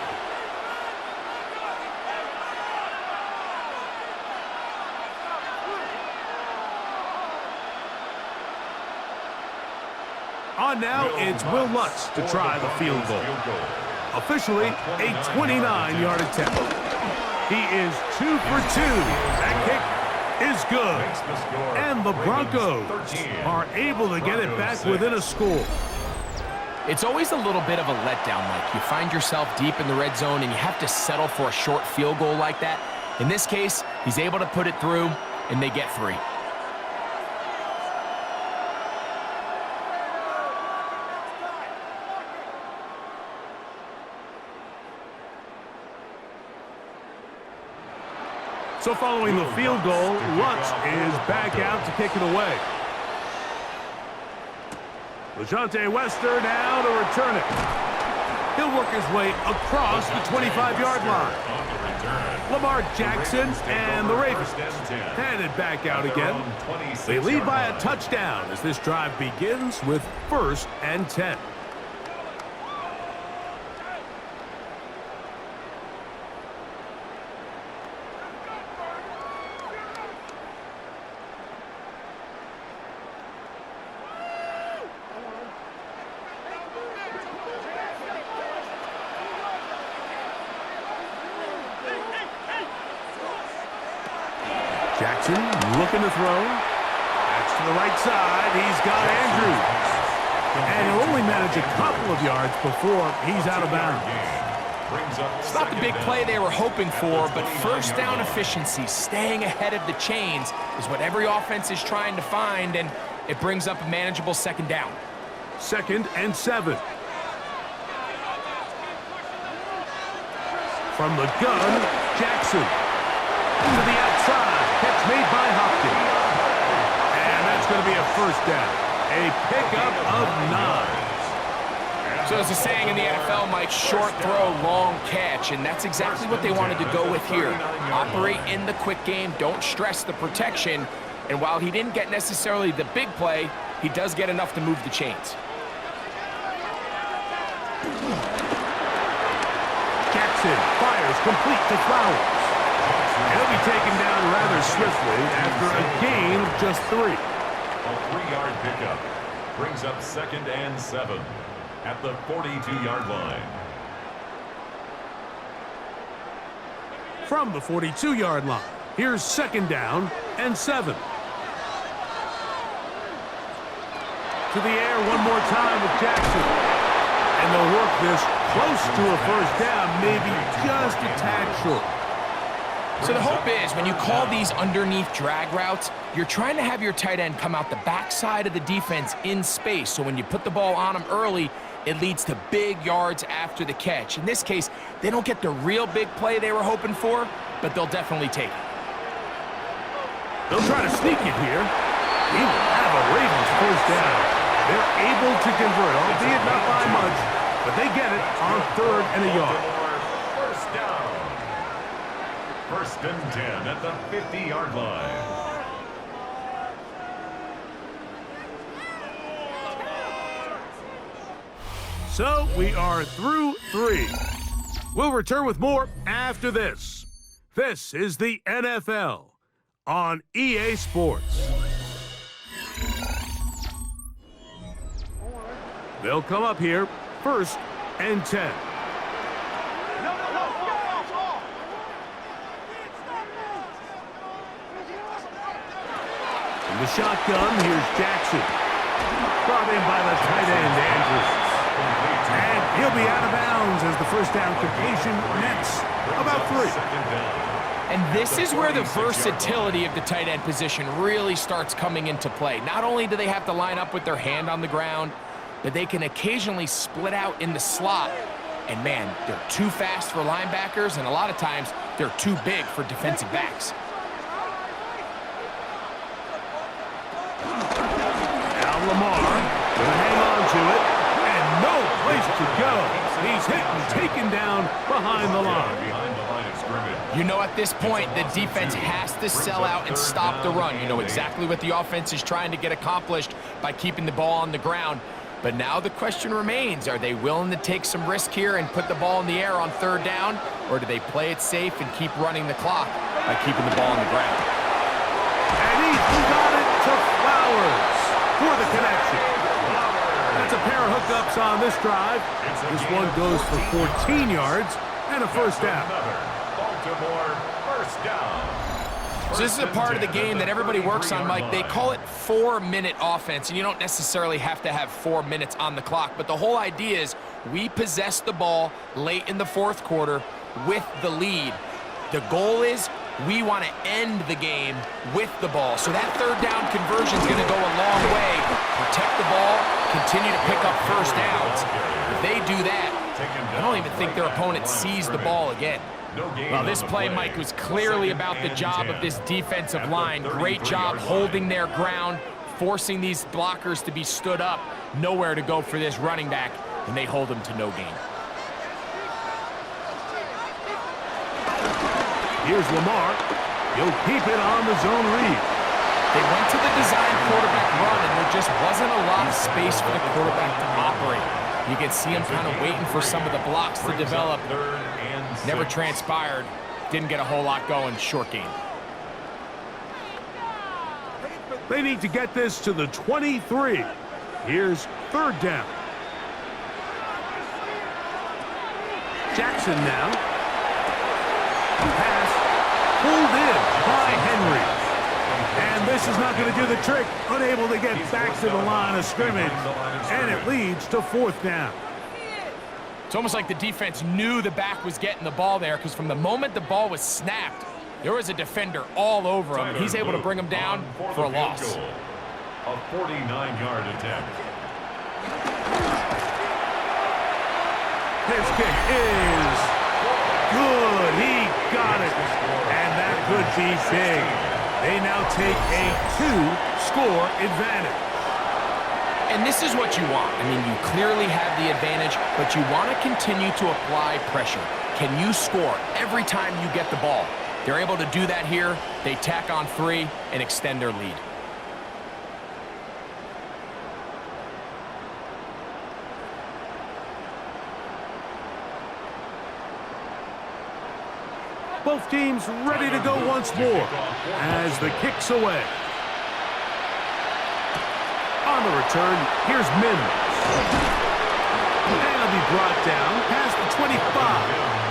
On now, it's Will Lutz to try the field goal. Officially, a 29-yard attempt. He is 2 for 2. That kick is good. And the Broncos are able to get it back within a score. It's always a little bit of a letdown, Mike. You find yourself deep in the red zone, and you have to settle for a short field goal like that. In this case, he's able to put it through, and they get 3. So following the field goal, Lutz is back out to kick it away. LaJohntay Wester now to return it. He'll work his way across the 25-yard line. Lamar Jackson and the Ravens headed back out again. They lead by a touchdown as this drive begins with 1st and 10. Jackson looking to throw. That's to the right side. He's got Andrews. And he'll only manage a couple of yards before he's out of bounds. It's not the big play they were hoping for, but first down efficiency, staying ahead of the chains, is what every offense is trying to find, and it brings up a manageable second down. 2nd and 7. From the gun, Jackson. To the outside. Catch made by Hopkins. And that's going to be a first down. A pickup of 9. So there's a saying in the NFL, Mike, short throw, long catch, and that's exactly what they wanted to go with here. Operate in the quick game, don't stress the protection, and while he didn't get necessarily the big play, he does get enough to move the chains. Jackson fires complete to Flowers. He'll be taken down rather swiftly after a gain of just 3. A 3-yard pickup brings up 2nd and 7 at the 42-yard line. From the 42-yard line, here's 2nd down and 7. To the air one more time with Jackson. And they'll work this close to a first down, maybe just a tad short. So the hope is when you call these underneath drag routes, you're trying to have your tight end come out the backside of the defense in space. So when you put the ball on him early, it leads to big yards after the catch. In this case, they don't get the real big play they were hoping for, but they'll definitely take it. They'll try to sneak it here. He will have a Ravens first down. They're able to convert, albeit not by much, but they get it on 3rd and a yard. First down. 1st and 10 at the 50-yard line. So we are through 3. We'll return with more after this. This is the NFL on EA Sports. They'll come up here, 1st and 10. In the shotgun, here's Jackson. Brought in by the tight end, Andrews. And he'll be out of bounds as the first down completion nets about 3. And this is where the versatility of the tight end position really starts coming into play. Not only do they have to line up with their hand on the ground, but they can occasionally split out in the slot. And man, they're too fast for linebackers, and a lot of times they're too big for defensive backs. Now Lamar gonna hang on to it, and no place to go. He's hit and taken down behind the line. You know, at this point, the defense has to sell out and stop the run. You know exactly what the offense is trying to get accomplished by keeping the ball on the ground. But now the question remains, are they willing to take some risk here and put the ball in the air on 3rd down? Or do they play it safe and keep running the clock by keeping the ball on the ground? And he got it to Flowers for the connection. That's a pair of hookups on this drive. This one goes for 14 yards and a first down. Baltimore first down. So this is a part of the game that everybody works on, Mike. They call it 4-minute offense, and you don't necessarily have to have 4 minutes on the clock. But the whole idea is we possess the ball late in the 4th quarter with the lead. The goal is we want to end the game with the ball. So that 3rd down conversion is going to go a long way. Protect the ball, continue to pick up first downs. If they do that, I don't even think their opponent sees the ball again. Well, this play, Mike, was clearly about the job of this defensive line. Great job holding their ground, forcing these blockers to be stood up. Nowhere to go for this running back, and they hold him to no gain. Here's Lamar. He'll keep it on the zone read. They went to the design quarterback run, and there just wasn't a lot of space for the quarterback to operate. You can see him kind of waiting for some of the blocks to develop. Never transpired. Didn't get a whole lot going. Short game. They need to get this to the 23. Here's 3rd down. Jackson now. Pass pulled in by Henry. And this is not going to do the trick. Unable to get back to the line of scrimmage. And it leads to 4th down. It's almost like the defense knew the back was getting the ball there, because from the moment the ball was snapped, there was a defender all over him. He's able to bring him down for a loss. A 49-yard attempt. His kick is good. He got it. And that could be big. They now take a 2-score advantage. And this is what you want. I mean, you clearly have the advantage, but you want to continue to apply pressure. Can you score every time you get the ball? They're able to do that here. They tack on 3 and extend their lead. Both teams ready to go once more as the kick's away. On the return, here's Mims. And he'll be brought down past the 25.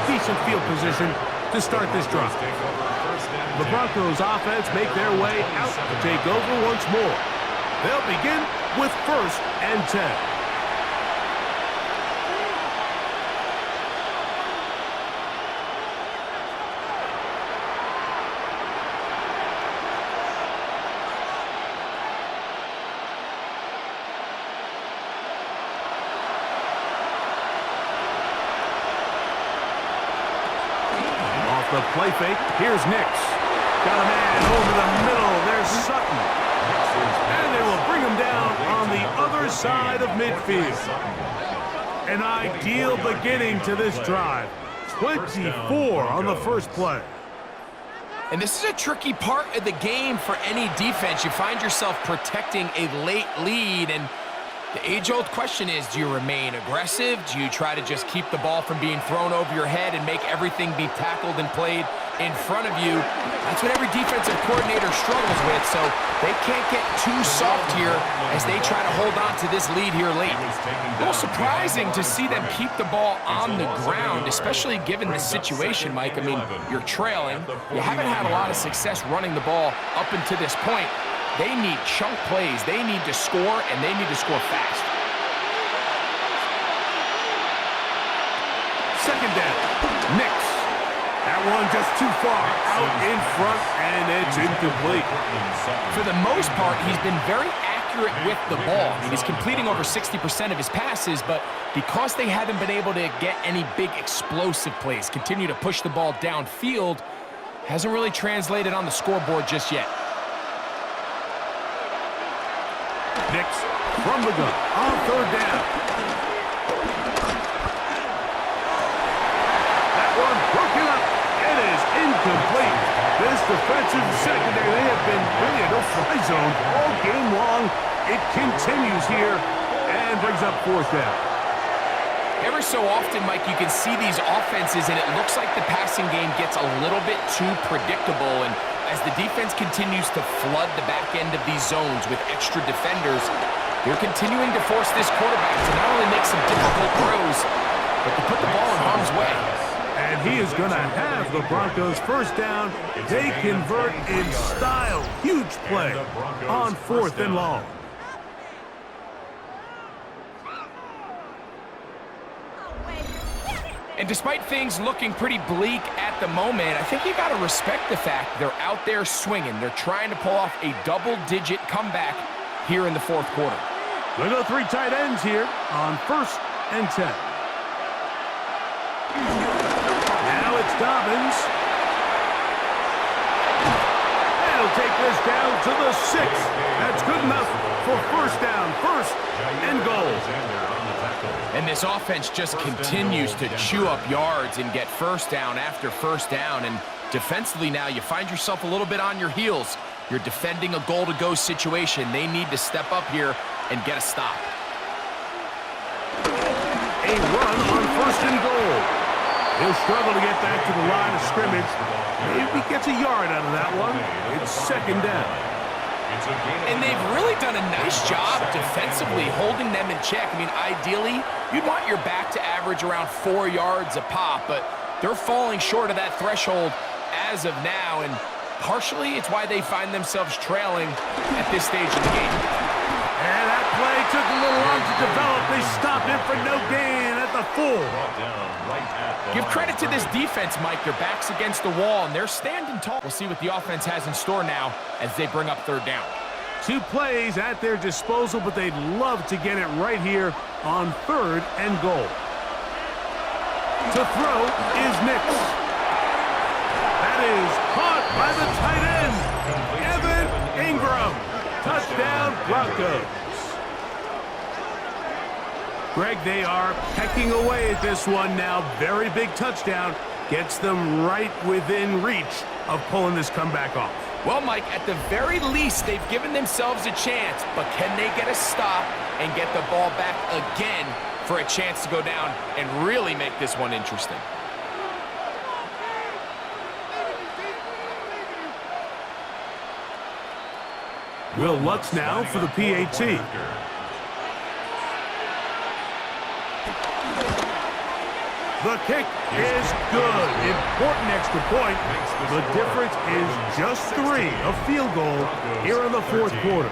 Decent field position to start this drive. The Broncos offense make their way out to take over once more. They'll begin with 1st and 10. The play fake. Here's Nix. Got a man over the middle. There's Sutton. And they will bring him down on the other side of midfield. An ideal beginning to this drive. 24 on the first play. And this is a tricky part of the game for any defense. You find yourself protecting a late lead, and the age-old question is, do you remain aggressive? Do you try to just keep the ball from being thrown over your head and make everything be tackled and played in front of you? That's what every defensive coordinator struggles with, so they can't get too soft here as they try to hold on to this lead here late. A little surprising to see them keep the ball on the ground, especially given the situation, Mike. I mean, you're trailing. You haven't had a lot of success running the ball up until this point. They need chunk plays. They need to score, and they need to score fast. Second down. Nix. That one just too far out in front, and it's incomplete. For the most part, he's been very accurate with the ball. I mean, he's completing over 60% of his passes, but because they haven't been able to get any big explosive plays, continue to push the ball downfield, hasn't really translated on the scoreboard just yet. Nix from the gun on 3rd down. That one broken up. It is incomplete. This defensive secondary, they have been really a no-fly zone all game long. It continues here and brings up 4th down. Every so often, Mike, you can see these offenses, and it looks like the passing game gets a little bit too predictable. And as the defense continues to flood the back end of these zones with extra defenders, they're continuing to force this quarterback to not only make some difficult throws, but to put the ball in harm's way. And he is going to have the Broncos 1st down. They convert in style. Huge play on 4th and long. And despite things looking pretty bleak at the moment, I think you got to respect the fact they're out there swinging. They're trying to pull off a double-digit comeback here in the 4th quarter. We'll go 3 tight ends here on 1st and 10. Now it's Dobbins. And he'll take this down to the 6th. That's good enough for 1st down, 1st and goal. And this offense just continues to chew up yards and get 1st down after 1st down. And defensively now, you find yourself a little bit on your heels. You're defending a goal-to-go situation. They need to step up here and get a stop. A run on 1st and goal. He'll struggle to get back to the line of scrimmage. Maybe gets a yard out of that one. It's 2nd down. And they've really done a nice job defensively holding them in check. I mean, ideally, you'd want your back to average around 4 yards a pop, but they're falling short of that threshold as of now, and partially it's why they find themselves trailing at this stage of the game. And that play took a little long to develop. They stopped it for no gain at the 4. Give credit to this defense, Mike. Their back's against the wall, and they're standing tall. We'll see what the offense has in store now as they bring up 3rd down. 2 plays at their disposal, but they'd love to get it right here on 3rd and goal. To throw is Nix. That is caught by the tight end, Evan Ingram. Touchdown, Broncos. Greg, they are pecking away at this one now. Very big touchdown. Gets them right within reach of pulling this comeback off. Well, Mike, at the very least, they've given themselves a chance, but can they get a stop and get the ball back again for a chance to go down and really make this one interesting? Will Lutz now for the PAT. The kick is good. Important extra point. The difference is just 3, a field goal here in the fourth quarter.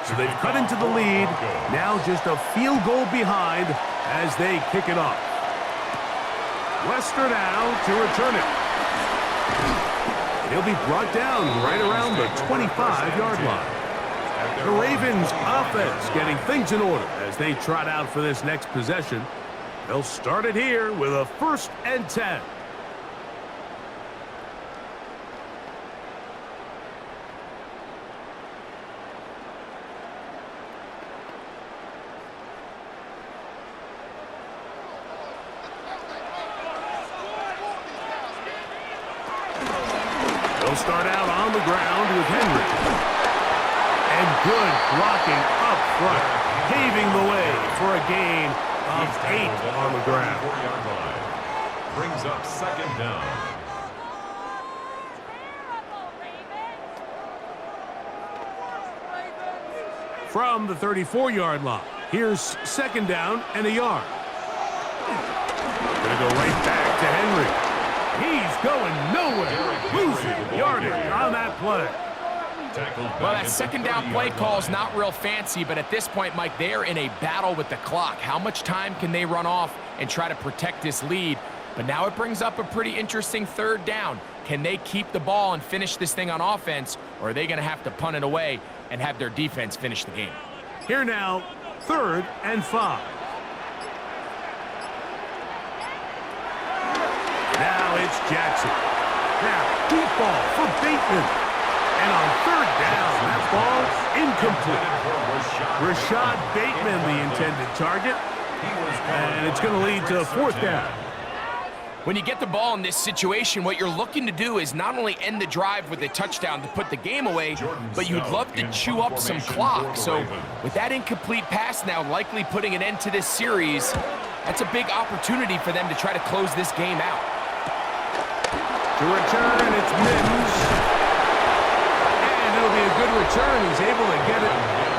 So they've cut into the lead. Now just a field goal behind as they kick it off. Wester now to return it. He'll be brought down right around the 25-yard line. The Ravens offense getting things in order as they trot out for this next possession. They'll start it here with a 1st and 10. They'll start out on the ground with Henry. And good blocking up front, paving the way for a gain of 8 on the ground. Brings up 2nd down. From the 34-yard line, here's 2nd down and a yard. Gonna go right back to Henry. He's going nowhere. Losing yardage on that play. Well, that 2nd down play call is not real fancy, but at this point, Mike, they are in a battle with the clock. How much time can they run off and try to protect this lead? But now it brings up a pretty interesting 3rd down. Can they keep the ball and finish this thing on offense, or are they going to have to punt it away and have their defense finish the game? Here now, 3rd and 5. Now it's Jackson. Now, deep ball for Bateman. And on 3rd down, that ball incomplete. Rashad Bateman, the intended target. And it's going to lead to 4th down. When you get the ball in this situation, what you're looking to do is not only end the drive with a touchdown to put the game away, but you'd love to chew up some clock. So with that incomplete pass now likely putting an end to this series, that's a big opportunity for them to try to close this game out. To return, it's Mims. And it'll be a good return. He's able to get it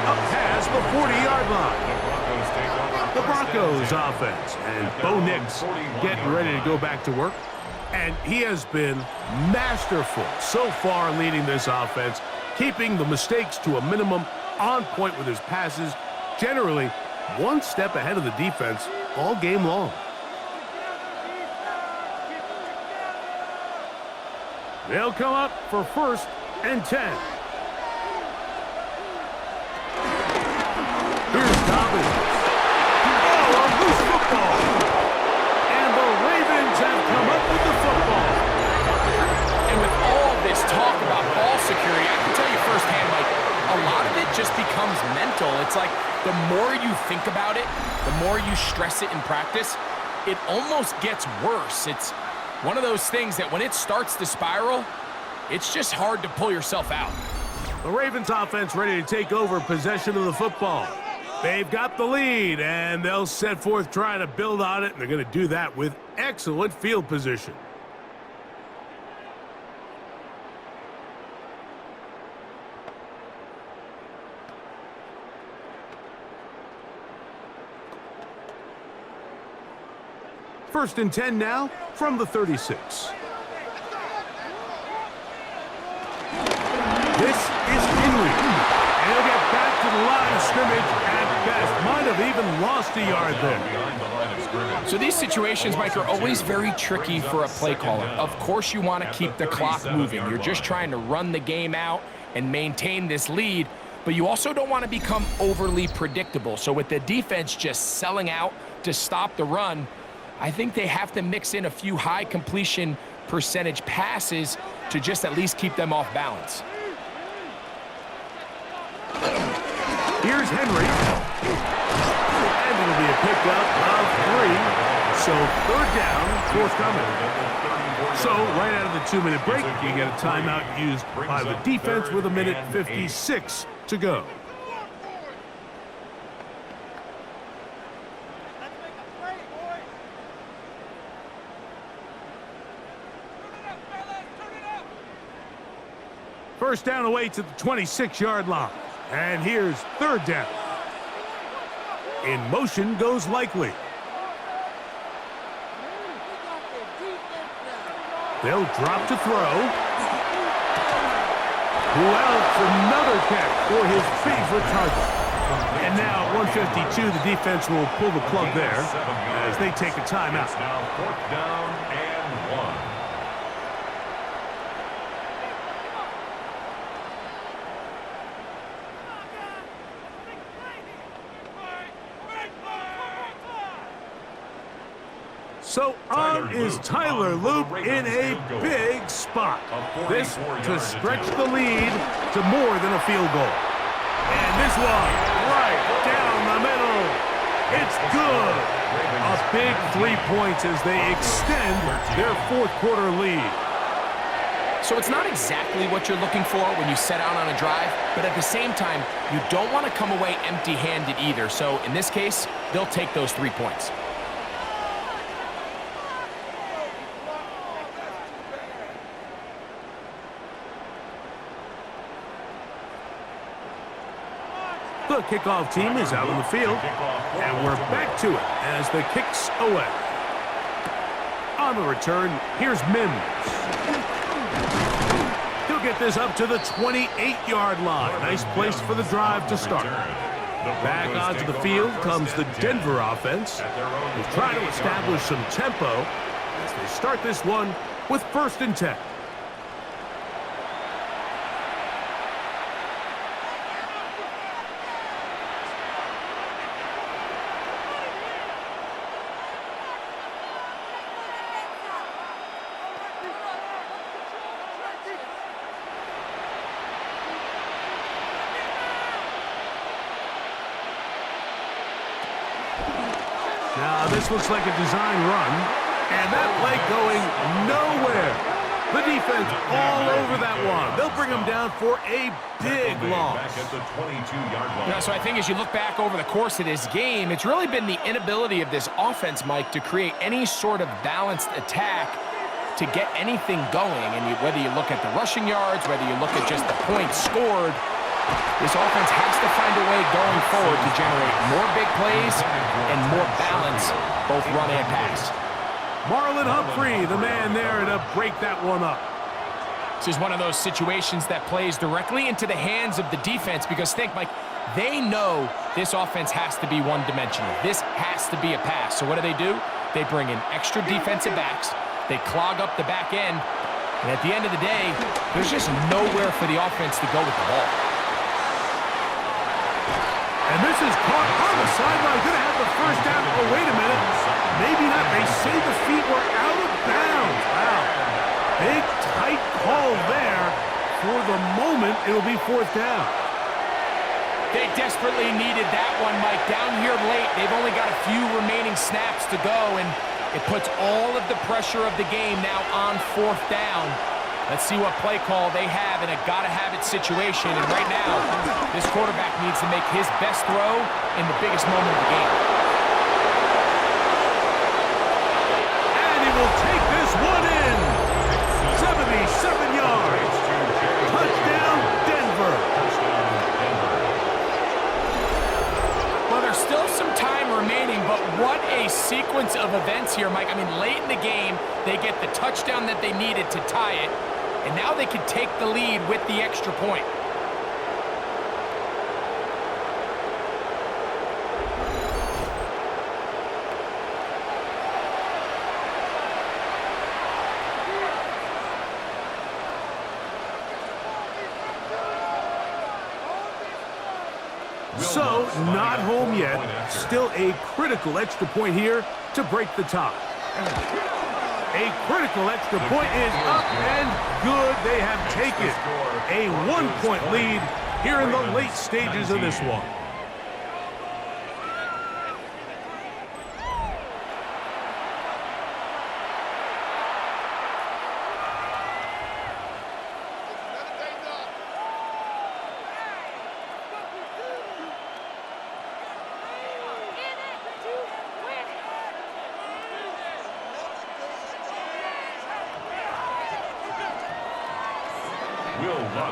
up past the 40-yard line. The Broncos offense. And Bo Nix getting ready to go back to work. And he has been masterful so far leading this offense, keeping the mistakes to a minimum, on point with his passes, generally one step ahead of the defense all game long. They'll come up for 1st and 10. Here's Dobbins. Oh, a loose football. And the Ravens have come up with the football. And with all this talk about ball security, I can tell you firsthand, Mike, a lot of it just becomes mental. It's like the more you think about it, the more you stress it in practice, it almost gets worse. It's one of those things that when it starts to spiral, it's just hard to pull yourself out. The Ravens offense ready to take over possession of the football. They've got the lead, and they'll set forth trying to build on it, and they're going to do that with excellent field position. First and 10 now from the 36. This is Henry. And he'll get back to the line lost a yard there. Behind the line of scrimmage. So these situations, Mike, are always very tricky for a play caller. Of course you want to keep the clock moving. You're just trying to run the game out and maintain this lead, but you also don't want to become overly predictable. So with the defense just selling out to stop the run, I think they have to mix in a few high completion percentage passes to just at least keep them off balance. Here's Henry. And it'll be a pickup of 3. So third down, forthcoming. So right out of the 2-minute break, you get a timeout used by the defense with 1:56 to go. First down away to the 26-yard line. And here's third down. In motion goes Likely. They'll drop to throw. Wells, another catch for his favorite target. And now at 1:52, the defense will pull the plug there as they take a timeout. It's now fourth down and 1. So on is Tyler Loop in a big spot. This to stretch the lead to more than a field goal. And this one right down the middle. It's good. A big 3 points as they extend their fourth quarter lead. So it's not exactly what you're looking for when you set out on a drive, but at the same time, you don't want to come away empty-handed either. So in this case, they'll take those 3 points. The kickoff team is out on the field, and we're back to it as the kick's away. On the return, here's Mims. He'll get this up to the 28-yard line. Nice place for the drive to start. Back onto the field comes the Denver offense. They'll try to establish some tempo as they start this one with 1st and 10. Now, this looks like a design run, and that play going nowhere. The defense all over that one. They'll bring them down for a big loss. Back at the 22-yard line. Yeah, so I think as you look back over the course of this game, it's really been the inability of this offense, Mike, to create any sort of balanced attack to get anything going. And whether you look at the rushing yards, whether you look at just the points scored, this offense has to find a way going forward to generate more big plays and more balance, both run and pass. Marlon Humphrey, the man there to break that one up. This is one of those situations that plays directly into the hands of the defense because think, Mike, they know this offense has to be one-dimensional. This has to be a pass. So what do? They bring in extra defensive backs. They clog up the back end. And at the end of the day, there's just nowhere for the offense to go with the ball. And this is caught on the sideline. Going to have the first down. Oh, wait a minute. Maybe not. They say the feet were out of bounds. Wow. Big, tight call there. For the moment, it'll be 4th down. They desperately needed that one, Mike. Down here late, they've only got a few remaining snaps to go, and it puts all of the pressure of the game now on 4th down. Let's see what play call they have in a gotta-have-it situation. And right now, this quarterback needs to make his best throw in the biggest moment of the game. And he will take this one in. 77 yards. Touchdown, Denver. Well, there's still some time remaining, but what a sequence of events here, Mike. I mean, late in the game, they get the touchdown that they needed to tie it. And now they can take the lead with the extra point. So, not home yet. Still a critical extra point here to break the tie. A critical extra point is up and good. They have taken a 1-point lead here in the late stages of this one.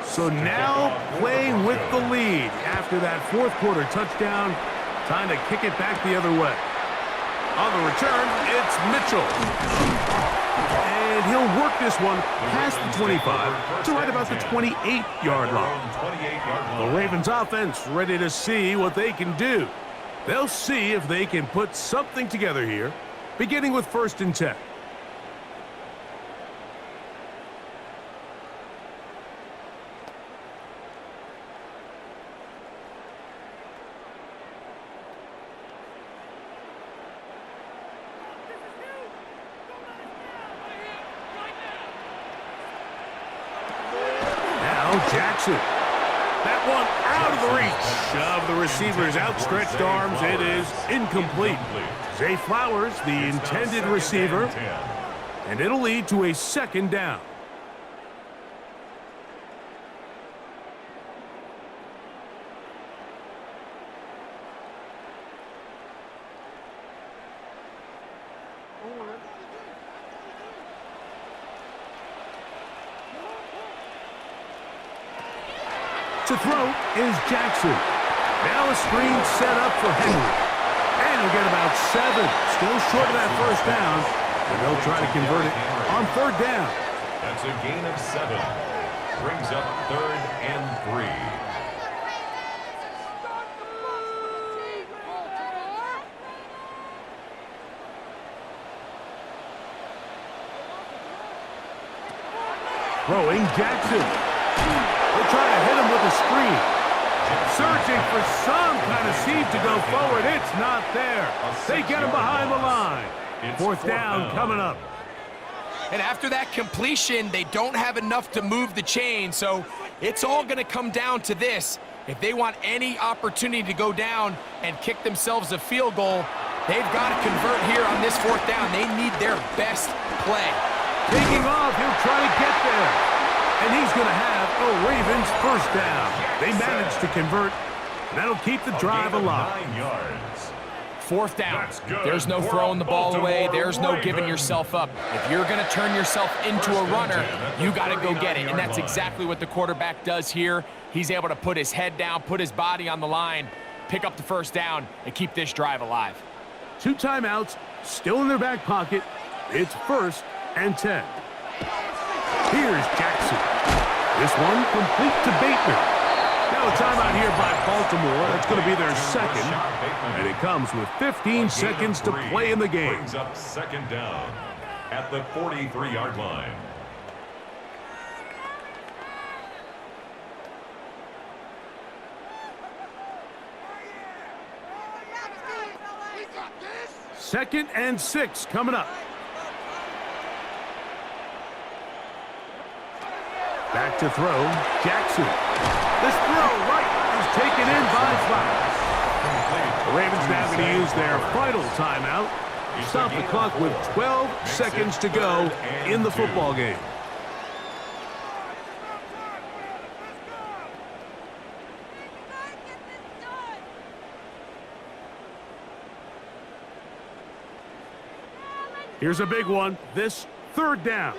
So now playing with the lead after that fourth quarter touchdown. Time to kick it back the other way. On the return, it's Mitchell. And he'll work this one past the 25 to right about the 28-yard line. The Ravens offense ready to see what they can do. They'll see if they can put something together here, beginning with 1st and 10. Jackson. That one out of the reach of the receiver's outstretched arms. It is incomplete. Zay Flowers, the intended receiver, and it'll lead to a 2nd down. To throw is Jackson. Now a screen set up for Henry. And he'll get about 7. Still short of that 1st down. And they'll try to convert it on 3rd down. That's a gain of 7. Brings up 3rd and 3. Throwing Jackson. They'll try to hit him with a screen. Searching for some kind of seed to go forward. It's not there. They get him behind the line. 4th down coming up. And after that completion, they don't have enough to move the chain, so it's all going to come down to this. If they want any opportunity to go down and kick themselves a field goal, they've got to convert here on this 4th down. They need their best play. Taking off, he'll try to get there. And he's going to have a Ravens 1st down. They managed to convert. That'll keep the drive alive. 9 yards. 4th down. There's no throwing the ball away. There's no giving yourself up. If you're going to turn yourself into a runner, you got to go get it. And that's exactly what the quarterback does here. He's able to put his head down, put his body on the line, pick up the 1st down, and keep this drive alive. 2 timeouts still in their back pocket. It's 1st and 10. Here's Jackson. This one complete to Bateman. Now a timeout here by Baltimore. That's going to be their 2nd. And it comes with 15 seconds to play in the game. Brings up 2nd down at the 43-yard line. Second and 6 coming up. Back to throw, Jackson. This throw right is taken in by Flowers. The Ravens now going to use their final timeout. Stop the clock with 12 seconds to go in the football game. Here's a big one. This 3rd down.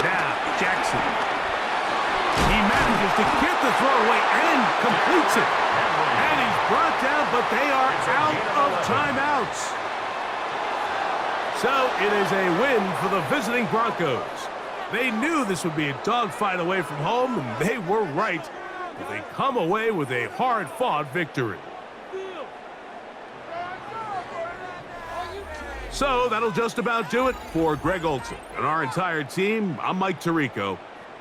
Now, Jackson. He manages to get the throw away and completes it. And he's brought down, but they are out of timeouts. So it is a win for the visiting Broncos. They knew this would be a dogfight away from home, and they were right. But they come away with a hard-fought victory. So that'll just about do it for Greg Olson and our entire team. I'm Mike Tirico.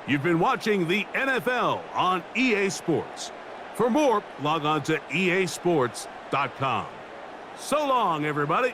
You've been watching the NFL on EA Sports. For more, log on to easports.com. So long, everybody.